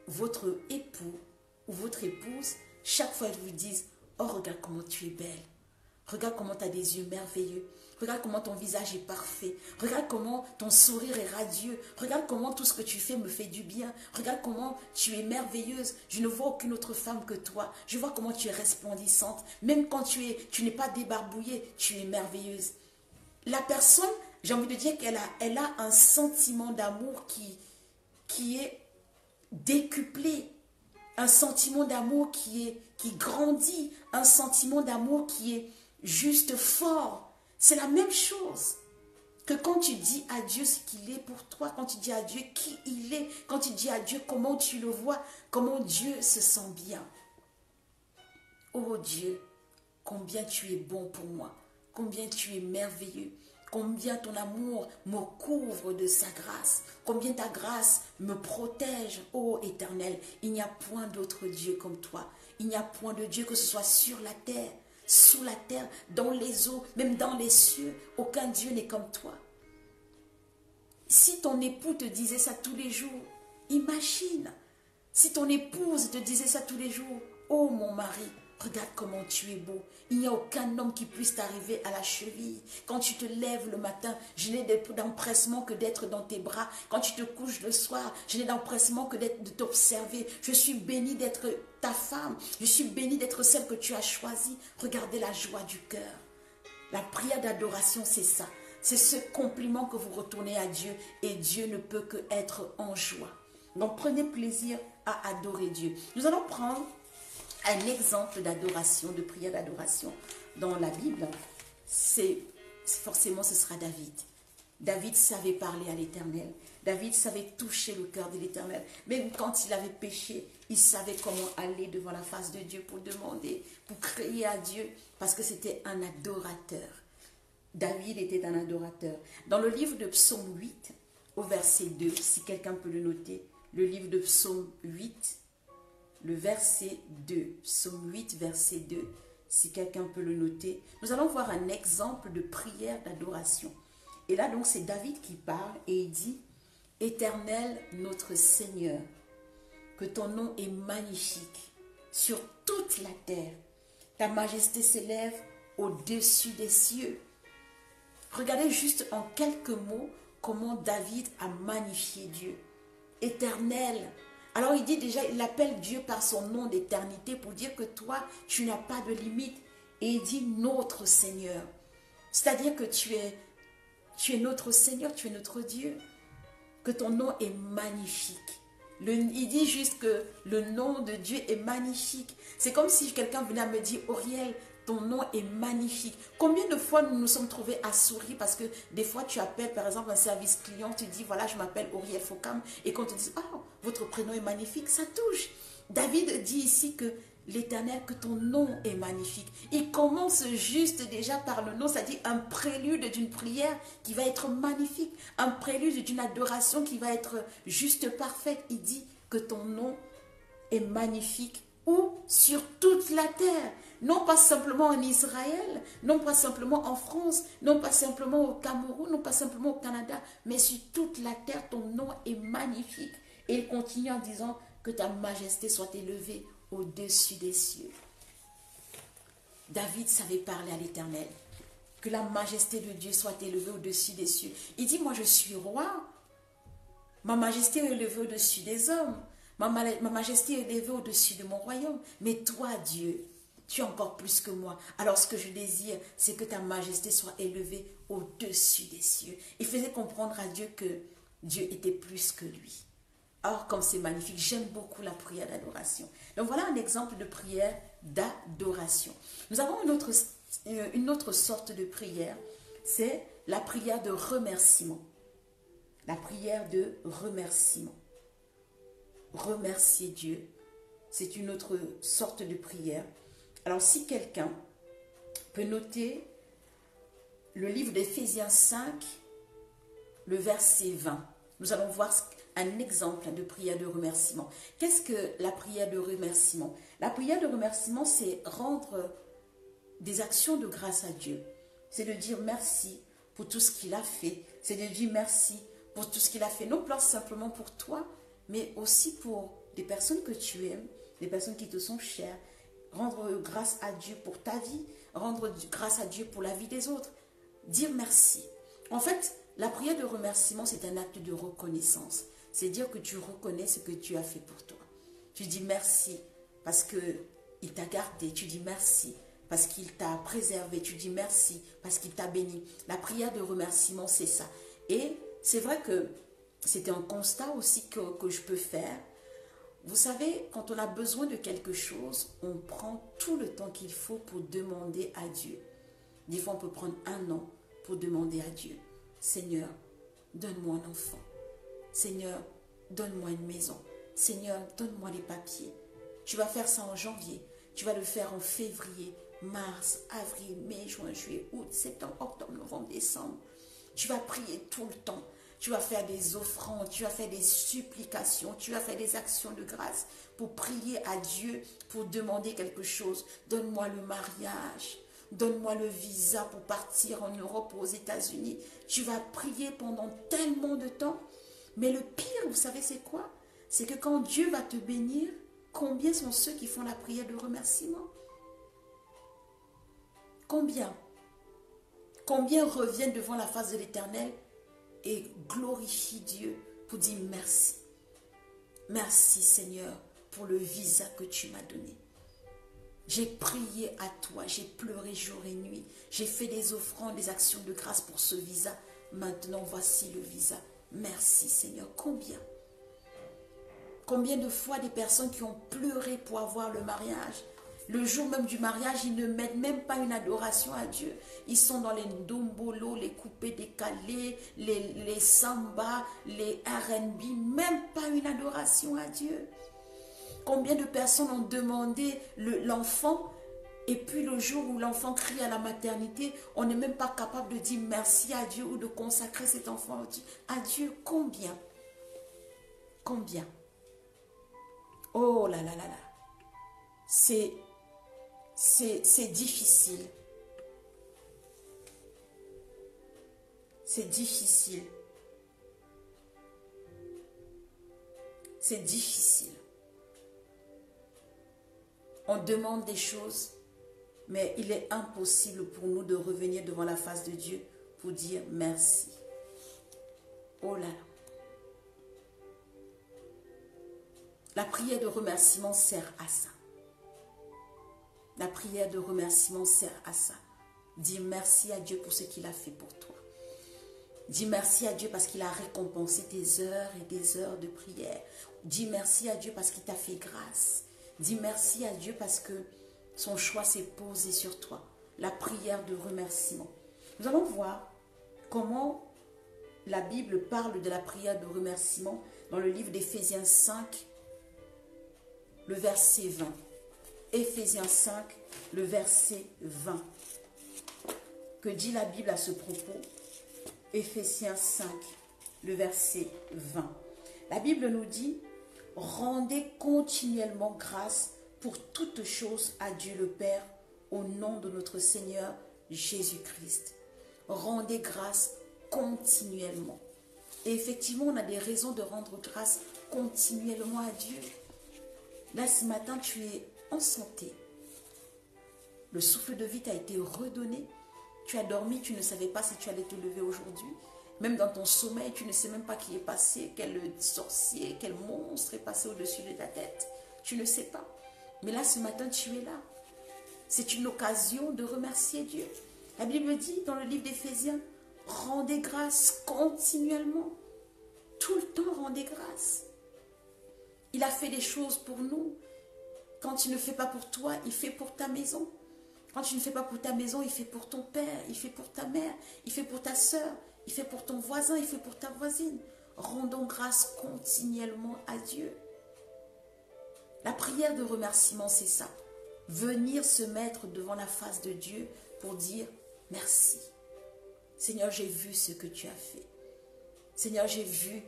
votre époux ou votre épouse, chaque fois elle vous dise, oh regarde comment tu es belle. Regarde comment tu as des yeux merveilleux. Regarde comment ton visage est parfait. Regarde comment ton sourire est radieux. Regarde comment tout ce que tu fais me fait du bien. Regarde comment tu es merveilleuse. Je ne vois aucune autre femme que toi. Je vois comment tu es resplendissante. Même quand tu n'es pas débarbouillée, tu es merveilleuse. La personne, j'ai envie de dire qu'elle a un sentiment d'amour qui est décuplé. Un sentiment d'amour qui grandit. Un sentiment d'amour qui est juste fort. C'est la même chose que quand tu dis à Dieu ce qu'il est pour toi, quand tu dis à Dieu qui il est, quand tu dis à Dieu comment tu le vois, comment Dieu se sent bien. Oh Dieu, combien tu es bon pour moi, combien tu es merveilleux, combien ton amour me couvre de sa grâce, combien ta grâce me protège, ô Éternel. Il n'y a point d'autre Dieu comme toi, il n'y a point de Dieu que ce soit sur la terre, sous la terre, dans les eaux, même dans les cieux. Aucun Dieu n'est comme toi. Si ton époux te disait ça tous les jours, imagine. Si ton épouse te disait ça tous les jours, oh mon mari, regarde comment tu es beau. Il n'y a aucun homme qui puisse t'arriver à la cheville. Quand tu te lèves le matin, je n'ai d'empressement que d'être dans tes bras. Quand tu te couches le soir, je n'ai d'empressement que de t'observer. Je suis bénie d'être ta femme. Je suis bénie d'être celle que tu as choisie. Regardez la joie du cœur. La prière d'adoration, c'est ça. C'est ce compliment que vous retournez à Dieu et Dieu ne peut que être en joie. Donc prenez plaisir à adorer Dieu. Nous allons prendre un exemple d'adoration, de prière d'adoration dans la Bible. Forcément ce sera David. David savait parler à l'Éternel. David savait toucher le cœur de l'Éternel. Même quand il avait péché, il savait comment aller devant la face de Dieu pour demander, pour crier à Dieu, parce que c'était un adorateur. David était un adorateur. Dans le livre de Psaume 8, au verset 2, si quelqu'un peut le noter, le livre de Psaume 8, le verset 2, Psaume 8, verset 2, si quelqu'un peut le noter, nous allons voir un exemple de prière d'adoration. Et là, donc, c'est David qui parle et il dit, « Éternel, notre Seigneur, que ton nom est magnifique sur toute la terre. Ta majesté s'élève au-dessus des cieux. » Regardez juste en quelques mots comment David a magnifié Dieu. Éternel. Alors il dit déjà, il appelle Dieu par son nom d'éternité pour dire que toi, tu n'as pas de limite. Et il dit notre Seigneur. C'est-à-dire que tu es notre Seigneur, tu es notre Dieu. Que ton nom est magnifique. Il dit juste que le nom de Dieu est magnifique. C'est comme si quelqu'un venait à me dire, Auriel, ton nom est magnifique. Combien de fois nous nous sommes trouvés à sourire parce que des fois tu appelles par exemple un service client, tu dis voilà je m'appelle Auriel Focam et qu'on te dit oh votre prénom est magnifique, ça touche. David dit ici que l'Éternel, que ton nom est magnifique. Il commence juste déjà par le nom, c'est-à-dire un prélude d'une prière qui va être magnifique, un prélude d'une adoration qui va être juste parfaite. Il dit que ton nom est magnifique ou sur toute la terre. Non pas simplement en Israël, non pas simplement en France, non pas simplement au Cameroun, non pas simplement au Canada, mais sur toute la terre, ton nom est magnifique. Et il continue en disant que ta majesté soit élevée au-dessus des cieux. David savait parler à l'Éternel. Que la majesté de Dieu soit élevée au-dessus des cieux. Il dit, moi je suis roi. Ma majesté est élevée au-dessus des hommes. Ma majesté est élevée au-dessus de mon royaume. Mais toi, Dieu, tu es encore plus que moi. Alors ce que je désire, c'est que ta majesté soit élevée au-dessus des cieux. Il faisait comprendre à Dieu que Dieu était plus que lui. Or, comme c'est magnifique, j'aime beaucoup la prière d'adoration. Donc voilà un exemple de prière d'adoration. Nous avons une autre sorte de prière, c'est la prière de remerciement. La prière de remerciement. Remercier Dieu, c'est une autre sorte de prière. Alors si quelqu'un peut noter le livre d'Éphésiens 5, le verset 20, nous allons voir un exemple de prière de remerciement. Qu'est-ce que la prière de remerciement? La prière de remerciement, c'est rendre des actions de grâce à Dieu. C'est de dire merci pour tout ce qu'il a fait. C'est de dire merci pour tout ce qu'il a fait. Non pas simplement pour toi, mais aussi pour des personnes que tu aimes, des personnes qui te sont chères. Rendre grâce à Dieu pour ta vie. Rendre grâce à Dieu pour la vie des autres. Dire merci. En fait, la prière de remerciement, c'est un acte de reconnaissance. C'est dire que tu reconnais ce que Dieu a fait pour toi. Tu dis merci parce qu'il t'a gardé. Tu dis merci parce qu'il t'a préservé. Tu dis merci parce qu'il t'a béni. La prière de remerciement, c'est ça. Et c'est vrai que c'était un constat aussi que je peux faire. Vous savez, quand on a besoin de quelque chose, on prend tout le temps qu'il faut pour demander à Dieu. Des fois, on peut prendre 1 an pour demander à Dieu. Seigneur, donne-moi un enfant. Seigneur, donne-moi une maison. Seigneur, donne-moi les papiers. Tu vas faire ça en janvier. Tu vas le faire en février, mars, avril, mai, juin, juillet, août, septembre, octobre, novembre, décembre. Tu vas prier tout le temps. Tu vas faire des offrandes, tu vas faire des supplications, tu vas faire des actions de grâce pour prier à Dieu, pour demander quelque chose. Donne-moi le mariage. Donne-moi le visa pour partir en Europe ou aux États-Unis. Tu vas prier pendant tellement de temps. Mais le pire, vous savez c'est quoi? C'est que quand Dieu va te bénir, combien sont ceux qui font la prière de remerciement? Combien? Combien reviennent devant la face de l'Éternel et glorifient Dieu pour dire merci? Merci Seigneur pour le visa que tu m'as donné. J'ai prié à toi, j'ai pleuré jour et nuit. J'ai fait des offrandes, des actions de grâce pour ce visa. Maintenant, voici le visa. Merci Seigneur. Combien? Combien de fois des personnes qui ont pleuré pour avoir le mariage? Le jour même du mariage, ils ne mettent même pas une adoration à Dieu. Ils sont dans les ndombolo, les coupés décalés, les samba, les R&B. Même pas une adoration à Dieu. Combien de personnes ont demandé l'enfant et puis le jour où l'enfant crie à la maternité, on n'est même pas capable de dire merci à Dieu ou de consacrer cet enfant à Dieu. Combien? Combien? Oh là là là là. C'est difficile. C'est difficile. C'est difficile. On demande des choses, mais il est impossible pour nous de revenir devant la face de Dieu pour dire merci. Oh là là. La prière de remerciement sert à ça. La prière de remerciement sert à ça. Dis merci à Dieu pour ce qu'il a fait pour toi. Dis merci à Dieu parce qu'il a récompensé tes heures et des heures de prière. Dis merci à Dieu parce qu'il t'a fait grâce. Dis merci à Dieu parce que son choix s'est posé sur toi. La prière de remerciement. Nous allons voir comment la Bible parle de la prière de remerciement dans le livre d'Éphésiens 5, le verset 20. Éphésiens 5, le verset 20. Que dit la Bible à ce propos? Éphésiens 5, le verset 20. La Bible nous dit: rendez continuellement grâce pour toutes choses à Dieu le Père, au nom de notre Seigneur Jésus-Christ. Rendez grâce continuellement. Et effectivement, on a des raisons de rendre grâce continuellement à Dieu. Là, ce matin, tu es en santé. Le souffle de vie t'a été redonné. Tu as dormi, tu ne savais pas si tu allais te lever aujourd'hui. Même dans ton sommeil, tu ne sais même pas qui est passé, quel sorcier, quel monstre est passé au-dessus de ta tête. Tu ne sais pas. Mais là, ce matin, tu es là. C'est une occasion de remercier Dieu. La Bible dit dans le livre d'Éphésiens, rendez grâce continuellement. Tout le temps, rendez grâce. Il a fait des choses pour nous. Quand il ne fait pas pour toi, il fait pour ta maison. Quand tu ne fais pas pour ta maison, il fait pour ton père, il fait pour ta mère, il fait pour ta soeur, il fait pour ton voisin, il fait pour ta voisine. Rendons grâce continuellement à Dieu. La prière de remerciement, c'est ça. Venir se mettre devant la face de Dieu pour dire merci. Seigneur, j'ai vu ce que tu as fait. Seigneur, j'ai vu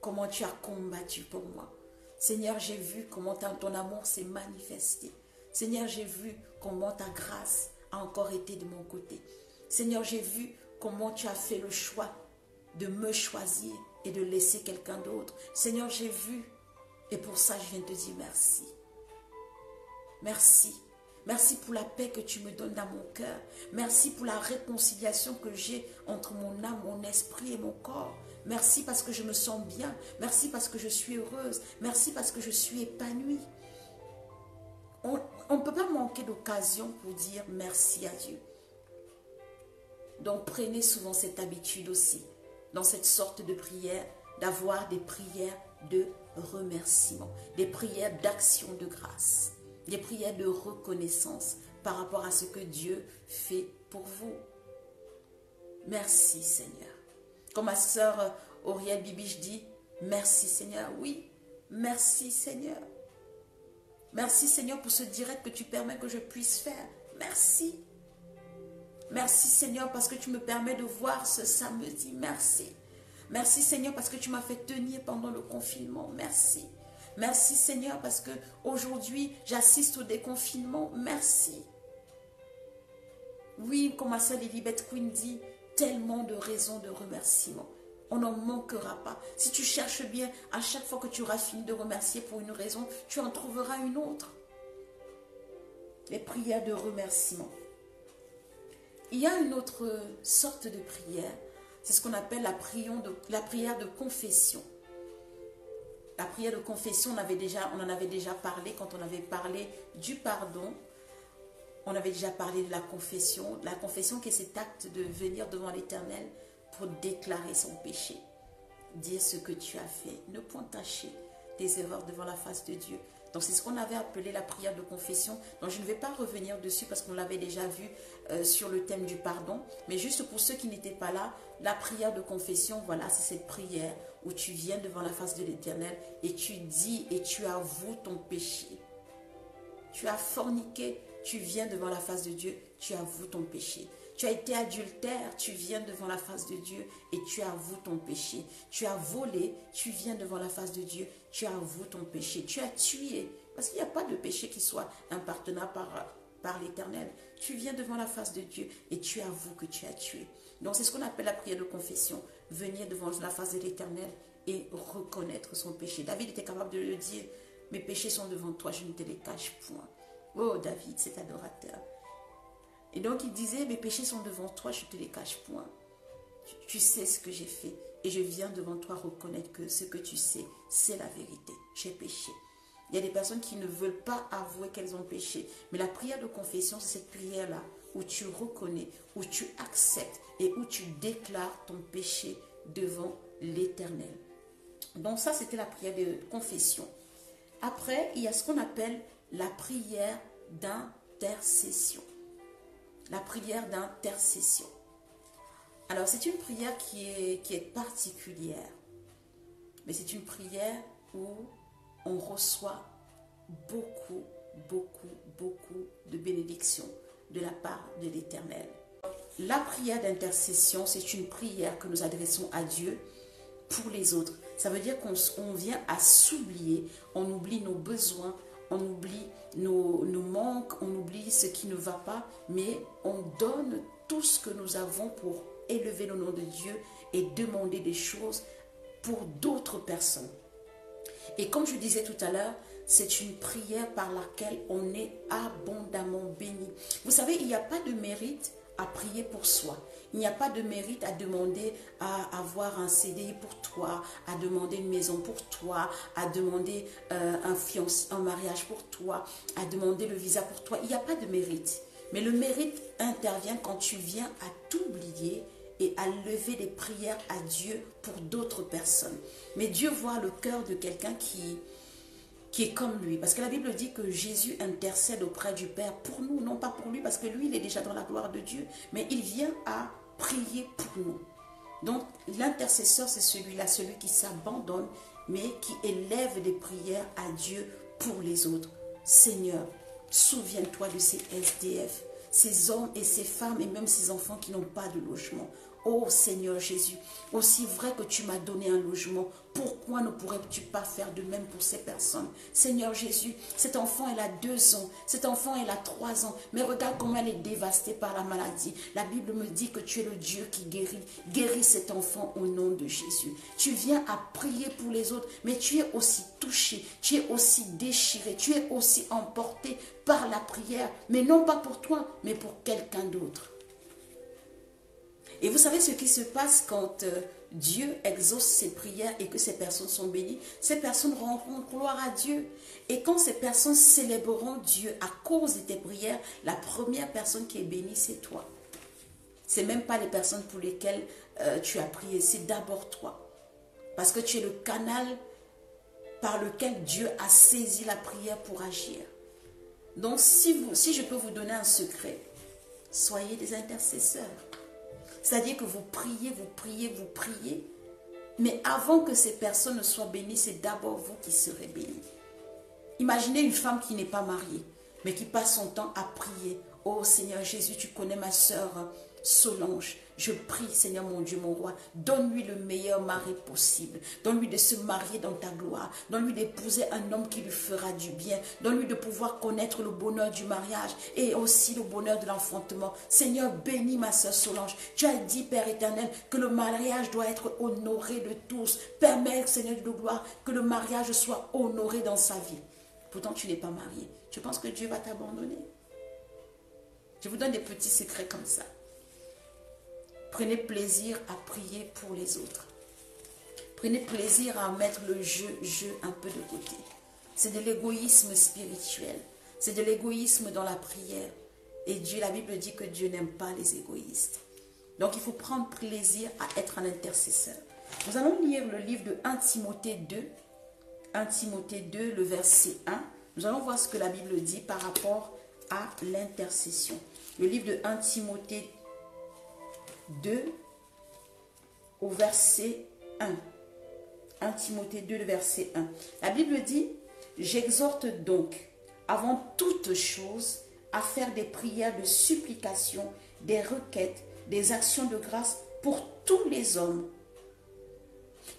comment tu as combattu pour moi. Seigneur, j'ai vu comment ton amour s'est manifesté. Seigneur, j'ai vu comment ta grâce a encore été de mon côté. Seigneur, j'ai vu comment tu as fait le choix de me choisir et de laisser quelqu'un d'autre. Seigneur, j'ai vu et pour ça, je viens te dire merci. Merci. Merci pour la paix que tu me donnes dans mon cœur. Merci pour la réconciliation que j'ai entre mon âme, mon esprit et mon corps. Merci parce que je me sens bien. Merci parce que je suis heureuse. Merci parce que je suis épanouie. On ne peut pas manquer d'occasion pour dire merci à Dieu. Donc prenez souvent cette habitude aussi, dans cette sorte de prière, d'avoir des prières de remerciement, des prières d'action de grâce, des prières de reconnaissance par rapport à ce que Dieu fait pour vous. Merci Seigneur. Comme ma sœur Auriel Bibiche dit, merci Seigneur. Oui, merci Seigneur. Merci Seigneur pour ce direct que tu permets que je puisse faire. Merci. Merci Seigneur parce que tu me permets de voir ce samedi. Merci. Merci Seigneur parce que tu m'as fait tenir pendant le confinement. Merci. Merci Seigneur parce que aujourd'hui j'assiste au déconfinement. Merci. Oui, comme ma sœur Lilibet Queen dit, tellement de raisons de remerciement. On n'en manquera pas. Si tu cherches bien, à chaque fois que tu auras fini de remercier pour une raison, tu en trouveras une autre. Les prières de remerciement. Il y a une autre sorte de prière. C'est ce qu'on appelle la prière de confession. La prière de confession, on en avait déjà parlé quand on avait parlé du pardon. On avait déjà parlé de la confession. La confession qui est cet acte de venir devant l'Éternel pour déclarer son péché. Dire ce que tu as fait. Ne point cacher tes erreurs devant la face de Dieu. Donc c'est ce qu'on avait appelé la prière de confession. Donc je ne vais pas revenir dessus parce qu'on l'avait déjà vu sur le thème du pardon. Mais juste pour ceux qui n'étaient pas là, la prière de confession, voilà, c'est cette prière où tu viens devant la face de l'Éternel et tu dis et tu avoues ton péché. Tu as forniqué, tu viens devant la face de Dieu, tu avoues ton péché. Tu as été adultère, tu viens devant la face de Dieu et tu avoues ton péché. Tu as volé, tu viens devant la face de Dieu, tu avoues ton péché. Tu as tué, parce qu'il n'y a pas de péché qui soit impardonnable par l'Éternel. Tu viens devant la face de Dieu et tu avoues que tu as tué. Donc c'est ce qu'on appelle la prière de confession. Venir devant la face de l'Éternel et reconnaître son péché. David était capable de le dire, mes péchés sont devant toi, je ne te les cache point. Oh David, cet adorateur. Et donc il disait, mes péchés sont devant toi, je ne te les cache point. Tu sais ce que j'ai fait. Et je viens devant toi reconnaître que ce que tu sais, c'est la vérité. J'ai péché. Il y a des personnes qui ne veulent pas avouer qu'elles ont péché. Mais la prière de confession, c'est cette prière-là où tu reconnais, où tu acceptes et où tu déclares ton péché devant l'Éternel. Donc ça, c'était la prière de confession. Après, il y a ce qu'on appelle la prière d'intercession. La prière d'intercession. Alors, c'est une prière qui est particulière. Mais c'est une prière où on reçoit beaucoup de bénédictions de la part de l'Éternel. La prière d'intercession, c'est une prière que nous adressons à Dieu pour les autres. Ça veut dire qu'on vient à s'oublier, on oublie nos besoins, on oublie nos manques, on oublie ce qui ne va pas, mais on donne tout ce que nous avons pour élever le nom de Dieu et demander des choses pour d'autres personnes. Et comme je disais tout à l'heure, c'est une prière par laquelle on est abondamment béni. Vous savez, il n'y a pas de mérite à prier pour soi. Il n'y a pas de mérite à demander à avoir un CDI pour toi, à demander une maison pour toi, à demander un mariage pour toi, à demander le visa pour toi. Il n'y a pas de mérite. Mais le mérite intervient quand tu viens à t'oublier et à lever des prières à Dieu pour d'autres personnes. Mais Dieu voit le cœur de quelqu'un qui est comme lui. Parce que la Bible dit que Jésus intercède auprès du Père pour nous, non pas pour lui, parce que lui, il est déjà dans la gloire de Dieu, mais il vient à prier pour nous. Donc, l'intercesseur, c'est celui-là, celui qui s'abandonne, mais qui élève des prières à Dieu pour les autres. Seigneur, souviens-toi de ces SDF, ces hommes et ces femmes et même ces enfants qui n'ont pas de logement. Oh Seigneur Jésus, aussi vrai que tu m'as donné un logement, pourquoi ne pourrais-tu pas faire de même pour ces personnes? Seigneur Jésus, cet enfant, elle a 2 ans, cet enfant, elle a 3 ans, mais regarde comment elle est dévastée par la maladie. La Bible me dit que tu es le Dieu qui guérit. Guéris cet enfant au nom de Jésus. Tu viens à prier pour les autres, mais tu es aussi touché, tu es aussi déchiré, tu es aussi emporté par la prière, mais non pas pour toi, mais pour quelqu'un d'autre. Et vous savez ce qui se passe quand Dieu exauce ses prières et que ces personnes sont bénies? Ces personnes rendront gloire à Dieu. Et quand ces personnes célébreront Dieu à cause de tes prières, la première personne qui est bénie, c'est toi. Ce n'est même pas les personnes pour lesquelles tu as prié, c'est d'abord toi. Parce que tu es le canal par lequel Dieu a saisi la prière pour agir. Donc si je peux vous donner un secret, soyez des intercesseurs. C'est-à-dire que vous priez, vous priez, vous priez. Mais avant que ces personnes ne soient bénies, c'est d'abord vous qui serez bénis. Imaginez une femme qui n'est pas mariée, mais qui passe son temps à prier. Oh Seigneur Jésus, tu connais ma sœur Solange. Je prie, Seigneur mon Dieu, mon roi, donne-lui le meilleur mari possible. Donne-lui de se marier dans ta gloire. Donne-lui d'épouser un homme qui lui fera du bien. Donne-lui de pouvoir connaître le bonheur du mariage et aussi le bonheur de l'enfantement. Seigneur, bénis ma sœur Solange. Tu as dit, Père éternel, que le mariage doit être honoré de tous. Permets, Seigneur de gloire, que le mariage soit honoré dans sa vie. Pourtant, tu n'es pas marié. Tu penses que Dieu va t'abandonner? Je vous donne des petits secrets comme ça. Prenez plaisir à prier pour les autres. Prenez plaisir à mettre le jeu un peu de côté. C'est de l'égoïsme spirituel. C'est de l'égoïsme dans la prière. Et Dieu, la Bible dit que Dieu n'aime pas les égoïstes. Donc il faut prendre plaisir à être un intercesseur. Nous allons lire le livre de 1 Timothée 2. 1 Timothée 2, le verset 1. Nous allons voir ce que la Bible dit par rapport à l'intercession. Le livre de 1 Timothée 2 au verset 1. 1 Timothée 2, le verset 1. La Bible dit, j'exhorte donc avant toute chose à faire des prières de supplication, des requêtes, des actions de grâce pour tous les hommes.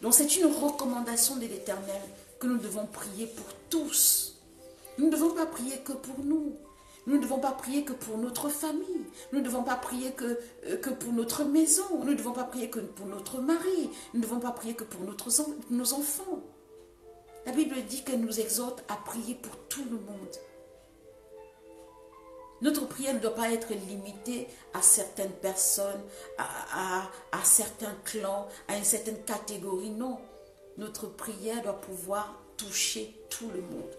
Donc c'est une recommandation de l'Éternel que nous devons prier pour tous. Nous ne devons pas prier que pour nous. Nous ne devons pas prier que pour notre famille. Nous ne devons pas prier que pour notre maison. Nous ne devons pas prier que pour notre mari. Nous ne devons pas prier que pour nos enfants. La Bible dit qu'elle nous exhorte à prier pour tout le monde. Notre prière ne doit pas être limitée à certaines personnes, à certains clans, à une certaine catégorie. Non, notre prière doit pouvoir toucher tout le monde.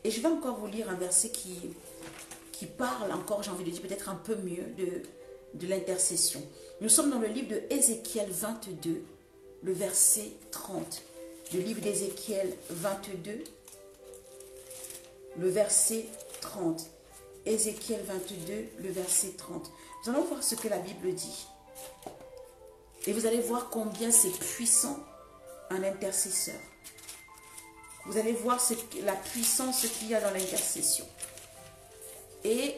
Et je vais encore vous lire un verset qui parle encore, j'ai envie de dire peut-être un peu mieux, de l'intercession. Nous sommes dans le livre de Ézéchiel 22, le verset 30. Le livre d'Ézéchiel 22, le verset 30. Ézéchiel 22, le verset 30. Nous allons voir ce que la Bible dit. Et vous allez voir combien c'est puissant un intercesseur. Vous allez voir la puissance qu'il y a dans l'intercession. Et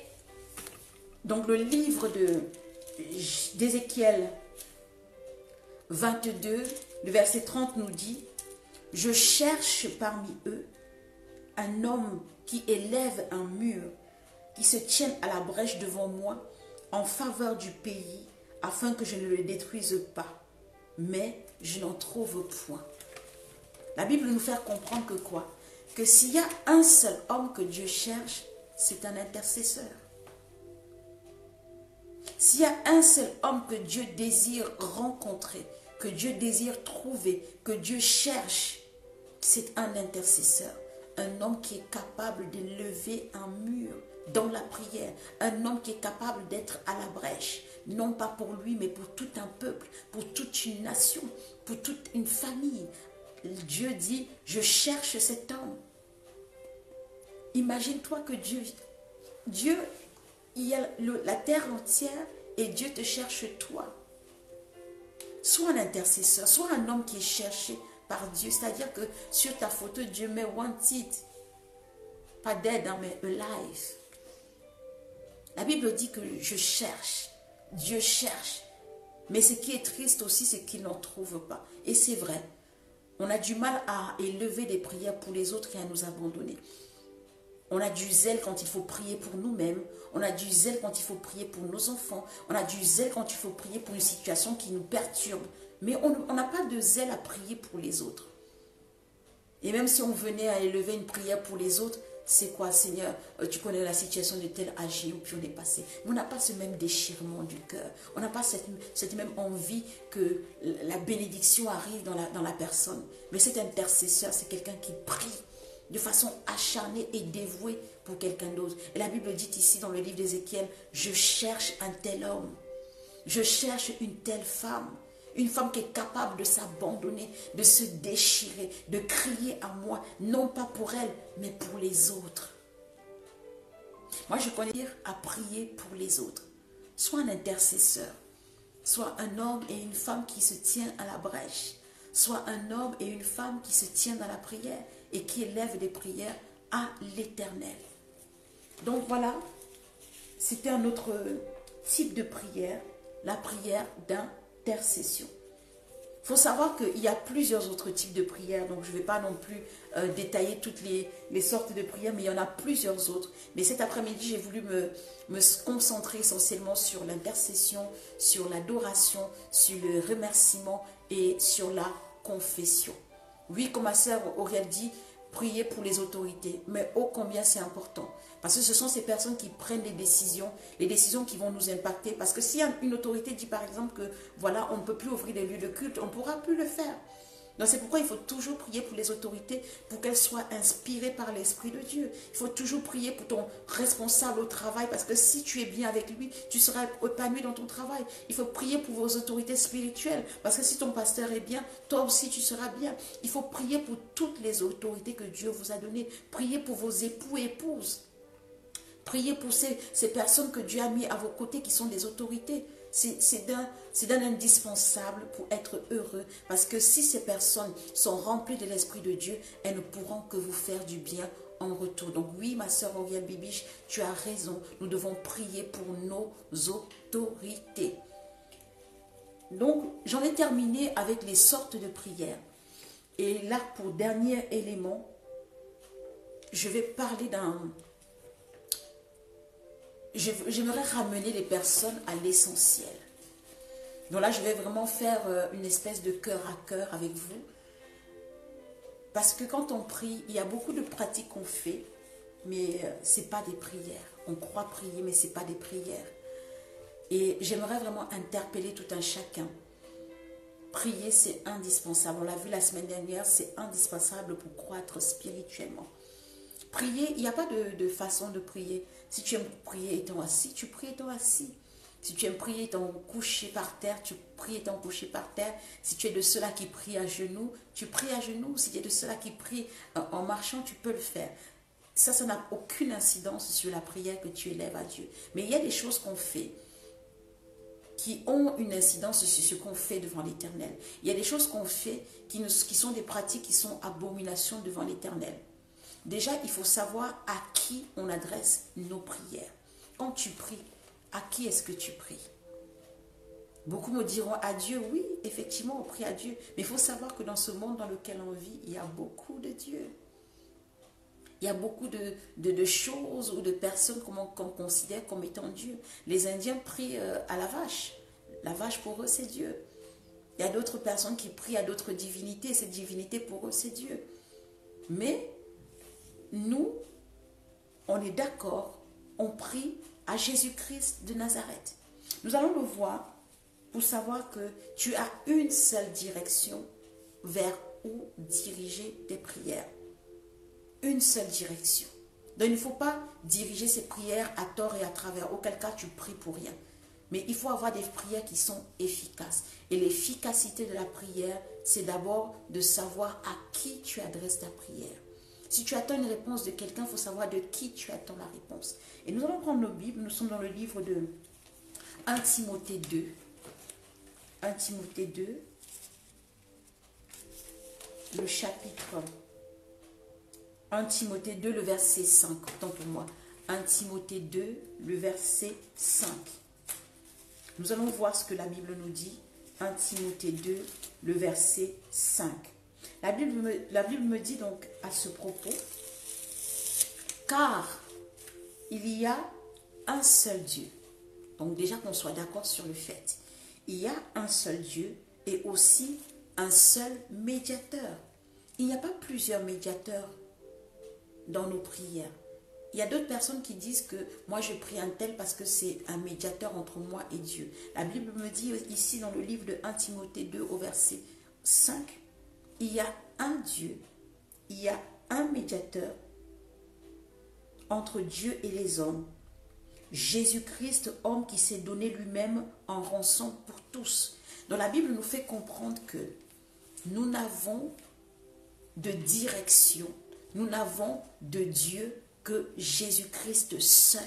donc le livre d'Ézéchiel 22, le verset 30 nous dit, « Je cherche parmi eux un homme qui élève un mur, qui se tienne à la brèche devant moi en faveur du pays, afin que je ne le détruise pas. Mais je n'en trouve point. » La Bible nous fait comprendre que quoi? Que s'il y a un seul homme que Dieu cherche, c'est un intercesseur. S'il y a un seul homme que Dieu désire rencontrer, que Dieu désire trouver, que Dieu cherche, c'est un intercesseur. Un homme qui est capable de lever un mur dans la prière. Un homme qui est capable d'être à la brèche. Non pas pour lui, mais pour tout un peuple, pour toute une nation, pour toute une famille. Dieu dit, je cherche cet homme. Imagine-toi que Dieu, il y a la terre entière et Dieu te cherche toi. Sois un intercesseur, sois un homme qui est cherché par Dieu. C'est-à-dire que sur ta photo, Dieu met wanted. Pas dead, mais alive. La Bible dit que je cherche. Dieu cherche. Mais ce qui est triste aussi, c'est qu'il n'en trouve pas. Et c'est vrai. On a du mal à élever des prières pour les autres et à nous abandonner. On a du zèle quand il faut prier pour nous-mêmes. On a du zèle quand il faut prier pour nos enfants. On a du zèle quand il faut prier pour une situation qui nous perturbe. Mais on n'a pas de zèle à prier pour les autres. Et même si on venait à élever une prière pour les autres, c'est quoi, Seigneur, tu connais la situation de tel âgé où puis on est passé. Mais on n'a pas ce même déchirement du cœur. On n'a pas cette même envie que la bénédiction arrive dans la personne. Mais cet intercesseur, c'est quelqu'un qui prie de façon acharnée et dévouée pour quelqu'un d'autre. Et la Bible dit ici dans le livre d'Ézéchiel, je cherche un tel homme, je cherche une telle femme qui est capable de s'abandonner, de se déchirer, de crier à moi, non pas pour elle, mais pour les autres. Moi, je connais dire à prier pour les autres. Sois un intercesseur, sois un homme et une femme qui se tient à la brèche, sois un homme et une femme qui se tient dans la prière et qui élève des prières à l'Éternel. Donc voilà, c'était un autre type de prière, la prière d'intercession. Il faut savoir qu'il y a plusieurs autres types de prières, donc je ne vais pas non plus détailler toutes les sortes de prières, mais il y en a plusieurs autres. Mais cet après-midi, j'ai voulu me concentrer essentiellement sur l'intercession, sur l'adoration, sur le remerciement et sur la confession. Oui, comme ma sœur Auriel dit, prier pour les autorités, mais ô combien c'est important. Parce que ce sont ces personnes qui prennent les décisions qui vont nous impacter. Parce que si une autorité dit par exemple que voilà, on ne peut plus ouvrir les lieux de culte, on ne pourra plus le faire. Donc c'est pourquoi il faut toujours prier pour les autorités, pour qu'elles soient inspirées par l'Esprit de Dieu. Il faut toujours prier pour ton responsable au travail, parce que si tu es bien avec lui, tu seras épanoui dans ton travail. Il faut prier pour vos autorités spirituelles, parce que si ton pasteur est bien, toi aussi tu seras bien. Il faut prier pour toutes les autorités que Dieu vous a données. Priez pour vos époux et épouses. Priez pour ces personnes que Dieu a mis à vos côtés qui sont des autorités. C'est d'un indispensable pour être heureux. Parce que si ces personnes sont remplies de l'Esprit de Dieu, elles ne pourront que vous faire du bien en retour. Donc oui, ma sœur Auriel Bibiche, tu as raison. Nous devons prier pour nos autorités. Donc, j'en ai terminé avec les sortes de prières. Et là, pour dernier élément, je vais parler j'aimerais ramener les personnes à l'essentiel. Donc là, je vais vraiment faire une espèce de cœur à cœur avec vous. Parce que quand on prie, il y a beaucoup de pratiques qu'on fait, mais ce n'est pas des prières. On croit prier, mais ce n'est pas des prières. Et j'aimerais vraiment interpeller tout un chacun. Prier, c'est indispensable. On l'a vu la semaine dernière, c'est indispensable pour croître spirituellement. Prier, il n'y a pas de façon de prier. Si tu aimes prier étant assis, tu pries étant assis. Si tu aimes prier étant couché par terre, tu pries étant couché par terre. Si tu es de ceux-là qui prient à genoux, tu pries à genoux. Si tu es de ceux-là qui prient en marchant, tu peux le faire. Ça n'a aucune incidence sur la prière que tu élèves à Dieu. Mais il y a des choses qu'on fait qui ont une incidence sur ce qu'on fait devant l'Éternel. Il y a des choses qu'on fait qui sont des pratiques qui sont abominations devant l'Éternel. Déjà, il faut savoir à qui on adresse nos prières. Quand tu pries, à qui est-ce que tu pries? Beaucoup me diront à Dieu, oui, effectivement, on prie à Dieu. Mais il faut savoir que dans ce monde dans lequel on vit, il y a beaucoup de dieux. Il y a beaucoup de choses ou de personnes qu'on considère comme étant Dieu. Les Indiens prient à la vache. La vache, pour eux, c'est Dieu. Il y a d'autres personnes qui prient à d'autres divinités. Cette divinité, pour eux, c'est Dieu. Mais nous, on est d'accord, on prie à Jésus-Christ de Nazareth. Nous allons le voir pour savoir que tu as une seule direction vers où diriger tes prières. Une seule direction. Donc il ne faut pas diriger ces prières à tort et à travers, auquel cas tu pries pour rien. Mais il faut avoir des prières qui sont efficaces. Et l'efficacité de la prière, c'est d'abord de savoir à qui tu adresses ta prière. Si tu attends une réponse de quelqu'un, il faut savoir de qui tu attends la réponse. Et nous allons prendre nos Bibles. Nous sommes dans le livre de 1 Timothée 2. 1 Timothée 2, le chapitre 1 Timothée 2, le verset 5. Autant pour moi. 1 Timothée 2, le verset 5. Nous allons voir ce que la Bible nous dit. 1 Timothée 2, le verset 5. La Bible me dit donc à ce propos, car il y a un seul Dieu. Donc déjà qu'on soit d'accord sur le fait. Il y a un seul Dieu et aussi un seul médiateur. Il n'y a pas plusieurs médiateurs dans nos prières. Il y a d'autres personnes qui disent que moi je prie un tel parce que c'est un médiateur entre moi et Dieu. La Bible me dit ici dans le livre de 1 Timothée 2 au verset 5, il y a un Dieu, il y a un médiateur entre Dieu et les hommes. Jésus-Christ, homme qui s'est donné lui-même en rançon pour tous. Donc la Bible nous fait comprendre que nous n'avons de direction, nous n'avons de Dieu que Jésus-Christ seul.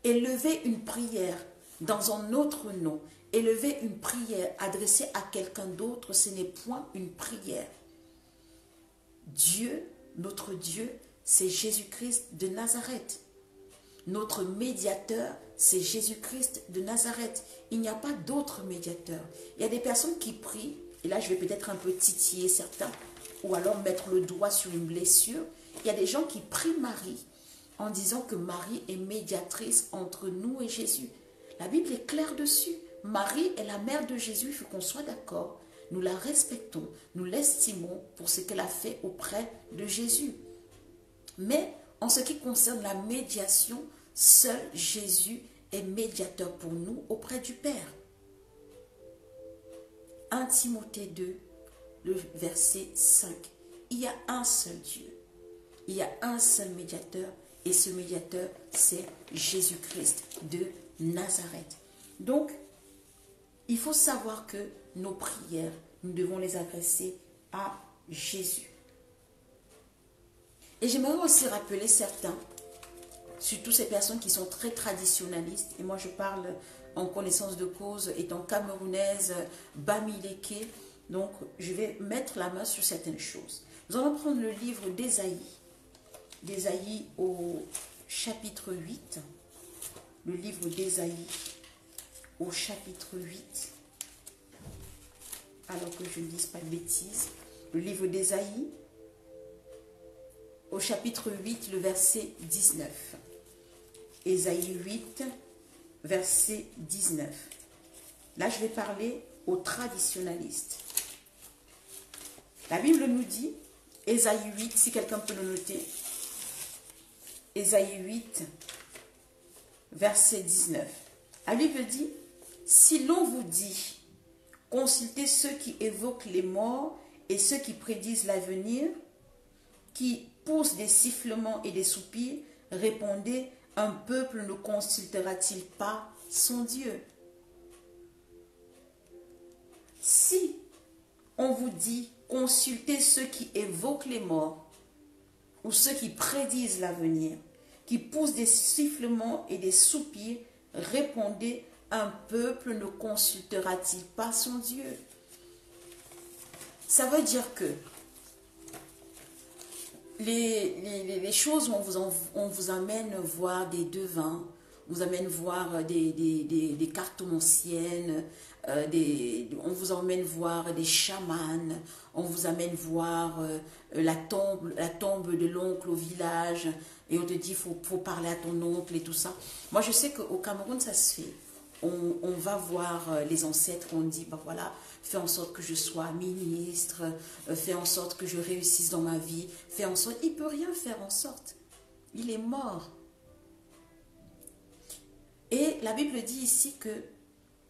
Élever une prière dans un autre nom, élever une prière adressée à quelqu'un d'autre, ce n'est point une prière. Dieu, notre Dieu, c'est Jésus-Christ de Nazareth. Notre médiateur, c'est Jésus-Christ de Nazareth. Il n'y a pas d'autre médiateur. Il y a des personnes qui prient, et là je vais peut-être un peu titiller certains, ou alors mettre le doigt sur une blessure. Il y a des gens qui prient Marie en disant que Marie est médiatrice entre nous et Jésus. La Bible est claire dessus. Marie est la mère de Jésus, il faut qu'on soit d'accord. Nous la respectons, nous l'estimons pour ce qu'elle a fait auprès de Jésus. Mais en ce qui concerne la médiation, seul Jésus est médiateur pour nous auprès du Père. 1 Timothée 2, le verset 5. Il y a un seul Dieu. Il y a un seul médiateur et ce médiateur, c'est Jésus-Christ de Nazareth. Donc, il faut savoir que nos prières, nous devons les adresser à Jésus. Et j'aimerais aussi rappeler certains, surtout ces personnes qui sont très traditionnalistes, et moi je parle en connaissance de cause, étant camerounaise, Bamileke, donc je vais mettre la main sur certaines choses. Nous allons prendre le livre d'Ésaïe au chapitre 8, le livre d'Ésaïe au chapitre 8, alors que je ne dise pas de bêtises, le livre d'Ésaïe au chapitre 8, le verset 19. Ésaïe 8, verset 19. Là, je vais parler aux traditionalistes. La Bible nous dit, Ésaïe 8, si quelqu'un peut le noter, Ésaïe 8, verset 19. La Bible dit, si l'on vous dit, consultez ceux qui évoquent les morts et ceux qui prédisent l'avenir, qui poussent des sifflements et des soupirs, répondez, un peuple ne consultera-t-il pas son Dieu? Si on vous dit, consultez ceux qui évoquent les morts ou ceux qui prédisent l'avenir, qui poussent des sifflements et des soupirs, répondez, un peuple ne consultera-t-il pas son Dieu? Ça veut dire que les choses où on vous amène voir des devins, on vous amène voir des cartomanciennes, on vous emmène voir des chamans, on vous amène voir la tombe de l'oncle au village, et on te dit faut parler à ton oncle et tout ça. Moi je sais qu'au Cameroun ça se fait. On va voir les ancêtres, on dit, ben voilà, fais en sorte que je sois ministre, fais en sorte que je réussisse dans ma vie, fais en sorte, il ne peut rien faire en sorte. Il est mort. Et la Bible dit ici que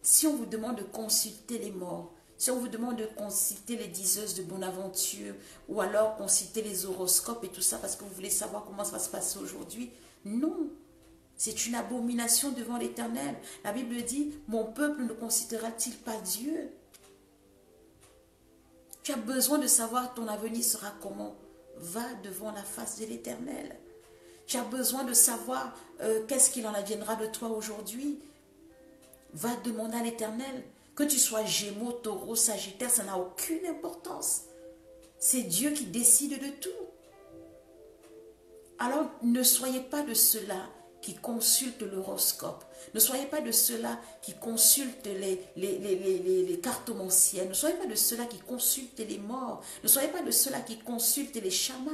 si on vous demande de consulter les morts, si on vous demande de consulter les diseuses de bonne aventure, ou alors consulter les horoscopes et tout ça, parce que vous voulez savoir comment ça va se passer aujourd'hui, non. C'est une abomination devant l'Éternel. La Bible dit, mon peuple ne considérera-t-il pas Dieu? Tu as besoin de savoir ton avenir sera comment. Va devant la face de l'Éternel. Tu as besoin de savoir qu'est-ce qu'il en adviendra de toi aujourd'hui. Va demander à l'Éternel. Que tu sois Gémeaux, Taureau, Sagittaire, ça n'a aucune importance. C'est Dieu qui décide de tout. Alors, ne soyez pas de ceux-là qui consultent l'horoscope. Ne soyez pas de ceux-là qui consultent les cartomanciennes. Ne soyez pas de ceux-là qui consultent les morts. Ne soyez pas de ceux-là qui consultent les chamans.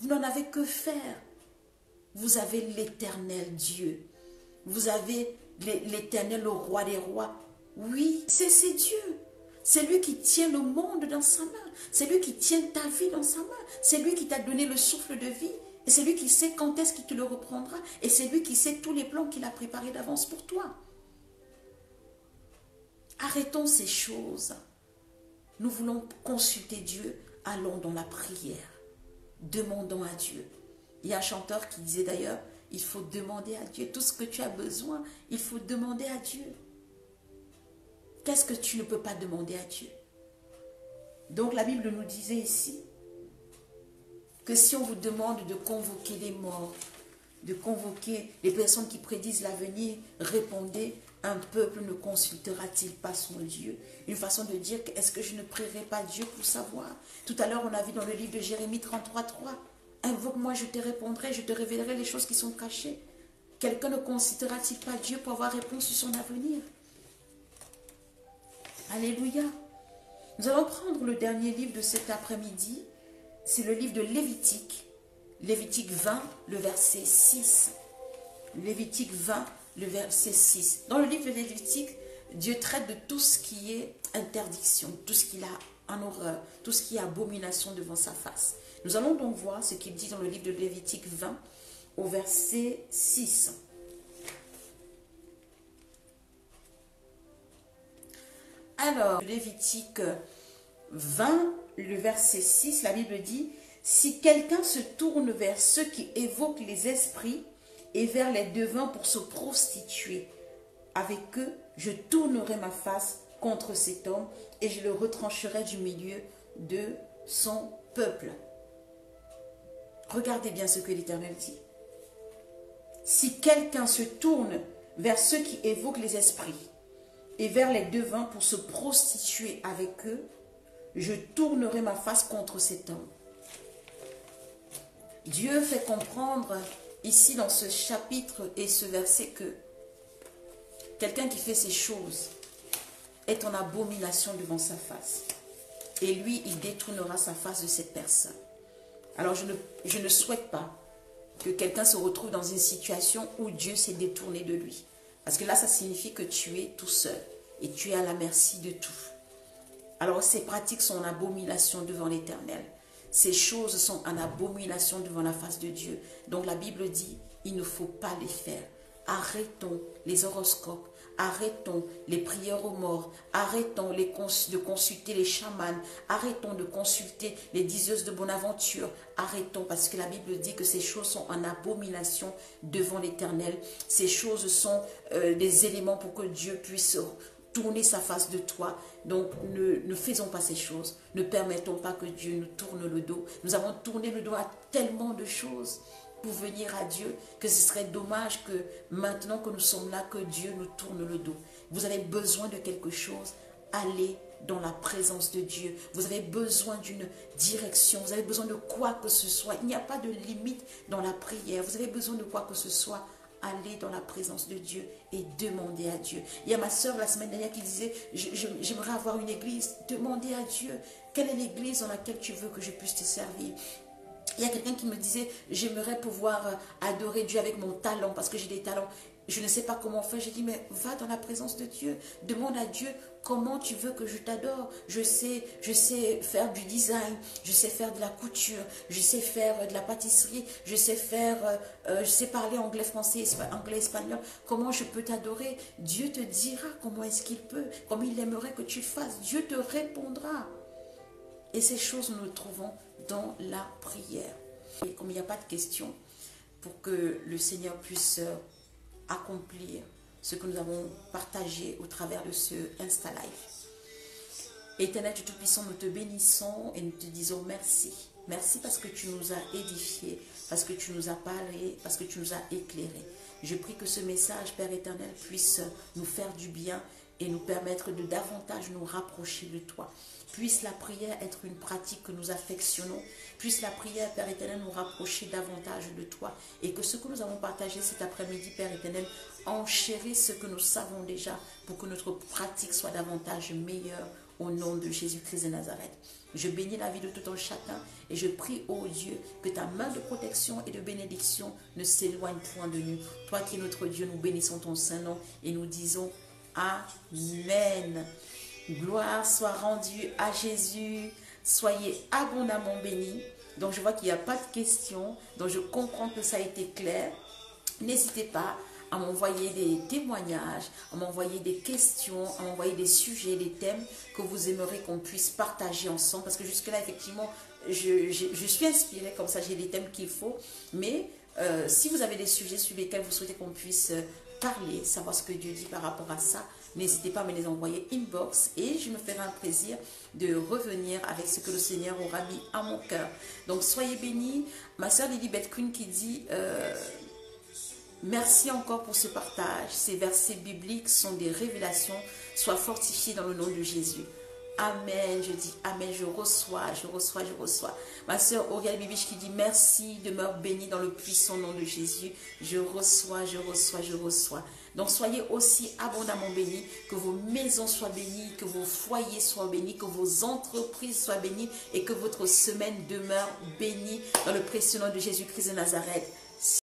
Vous n'en avez que faire. Vous avez l'Éternel Dieu. Vous avez l'Éternel, le roi des rois. Oui, c'est Dieu. C'est lui qui tient le monde dans sa main. C'est lui qui tient ta vie dans sa main. C'est lui qui t'a donné le souffle de vie. Et c'est lui qui sait quand est-ce qu'il te le reprendra. Et c'est lui qui sait tous les plans qu'il a préparés d'avance pour toi. Arrêtons ces choses. Nous voulons consulter Dieu. Allons dans la prière. Demandons à Dieu. Il y a un chanteur qui disait d'ailleurs, il faut demander à Dieu. Tout ce que tu as besoin, il faut demander à Dieu. Qu'est-ce que tu ne peux pas demander à Dieu? Donc la Bible nous disait ici que si on vous demande de convoquer les morts, de convoquer les personnes qui prédisent l'avenir, répondez, un peuple ne consultera-t-il pas son Dieu? Une façon de dire, est-ce que je ne prierai pas Dieu pour savoir? Tout à l'heure, on a vu dans le livre de Jérémie 33:3, invoque-moi, je te répondrai, je te révélerai les choses qui sont cachées. Quelqu'un ne consultera-t-il pas Dieu pour avoir réponse sur son avenir? Alléluia. Nous allons prendre le dernier livre de cet après-midi. C'est le livre de Lévitique. Lévitique 20, le verset 6. Lévitique 20, le verset 6. Dans le livre de Lévitique, Dieu traite de tout ce qui est interdiction, tout ce qu'il a en horreur, tout ce qui est abomination devant sa face. Nous allons donc voir ce qu'il dit dans le livre de Lévitique 20, au verset 6. Alors, Lévitique 20, le verset 6, la Bible dit, « Si quelqu'un se tourne vers ceux qui évoquent les esprits et vers les devins pour se prostituer, avec eux, je tournerai ma face contre cet homme et je le retrancherai du milieu de son peuple. » Regardez bien ce que l'Éternel dit. « Si quelqu'un se tourne vers ceux qui évoquent les esprits, et vers les devins pour se prostituer avec eux, je tournerai ma face contre cet homme. » Dieu fait comprendre ici dans ce chapitre et ce verset que quelqu'un qui fait ces choses est en abomination devant sa face. Et lui, il détournera sa face de cette personne. Alors je ne souhaite pas que quelqu'un se retrouve dans une situation où Dieu s'est détourné de lui. Parce que là, ça signifie que tu es tout seul et tu es à la merci de tout. Alors, ces pratiques sont en abomination devant l'Éternel. Ces choses sont en abomination devant la face de Dieu. Donc, la Bible dit, il ne faut pas les faire. Arrêtons les horoscopes. Arrêtons les prières aux morts. Arrêtons de consulter les chamans. Arrêtons de consulter les diseuses de bonne aventure. Arrêtons parce que la Bible dit que ces choses sont en abomination devant l'Éternel. Ces choses sont des éléments pour que Dieu puisse tourner sa face de toi. Donc ne faisons pas ces choses. Ne permettons pas que Dieu nous tourne le dos. Nous avons tourné le dos à tellement de choses pour venir à Dieu, que ce serait dommage que maintenant que nous sommes là, que Dieu nous tourne le dos. Vous avez besoin de quelque chose, allez dans la présence de Dieu. Vous avez besoin d'une direction, vous avez besoin de quoi que ce soit. Il n'y a pas de limite dans la prière. Vous avez besoin de quoi que ce soit, allez dans la présence de Dieu et demandez à Dieu. Il y a ma soeur la semaine dernière qui disait, j'aimerais avoir une église. Demandez à Dieu, quelle est l'église dans laquelle tu veux que je puisse te servir? Il y a quelqu'un qui me disait, j'aimerais pouvoir adorer Dieu avec mon talent, parce que j'ai des talents. Je ne sais pas comment faire. J'ai dit, mais va dans la présence de Dieu. Demande à Dieu comment tu veux que je t'adore. Je sais faire du design, je sais faire de la couture, je sais faire de la pâtisserie, je sais parler anglais, français, anglais, espagnol. Comment je peux t'adorer? Dieu te dira comment est-ce qu'il peut, comment il aimerait que tu fasses. Dieu te répondra. Et ces choses, nous les trouvons dans la prière. Et comme il n'y a pas de questions, pour que le Seigneur puisse accomplir ce que nous avons partagé au travers de ce Insta Live. Éternel Dieu Tout-Puissant, nous te bénissons et nous te disons merci. Merci parce que tu nous as édifiés, parce que tu nous as parlé, parce que tu nous as éclairés. Je prie que ce message, Père éternel, puisse nous faire du bien et nous permettre de davantage nous rapprocher de toi. Puisse la prière être une pratique que nous affectionnons. Puisse la prière, Père éternel, nous rapprocher davantage de toi. Et que ce que nous avons partagé cet après-midi, Père éternel, enchérisse ce que nous savons déjà pour que notre pratique soit davantage meilleure au nom de Jésus-Christ de Nazareth. Je bénis la vie de tout un chacun et je prie, ô Dieu, que ta main de protection et de bénédiction ne s'éloigne point de nous. Toi qui es notre Dieu, nous bénissons ton Saint-Nom et nous disons Amen. Gloire soit rendue à Jésus. Soyez abondamment bénis. Donc je vois qu'il n'y a pas de questions. Donc je comprends que ça a été clair. N'hésitez pas à m'envoyer des témoignages, à m'envoyer des questions, à m'envoyer des sujets, des thèmes que vous aimeriez qu'on puisse partager ensemble. Parce que jusque-là, effectivement, je suis inspirée comme ça, j'ai les thèmes qu'il faut. Mais si vous avez des sujets sur lesquels vous souhaitez qu'on puisse parler, savoir ce que Dieu dit par rapport à ça, n'hésitez pas à me les envoyer inbox et je me ferai un plaisir de revenir avec ce que le Seigneur aura mis à mon cœur. Donc soyez bénis. Ma soeur Lilibeth Queen qui dit merci encore pour ce partage. Ces versets bibliques sont des révélations. Sois fortifié dans le nom de Jésus. Amen, je dis Amen, je reçois. Ma soeur Auriel Bibiche qui dit merci, demeure bénie dans le puissant nom de Jésus. Je reçois. Donc soyez aussi abondamment bénis, que vos maisons soient bénies, que vos foyers soient bénis, que vos entreprises soient bénies et que votre semaine demeure bénie dans le précieux nom de Jésus-Christ de Nazareth.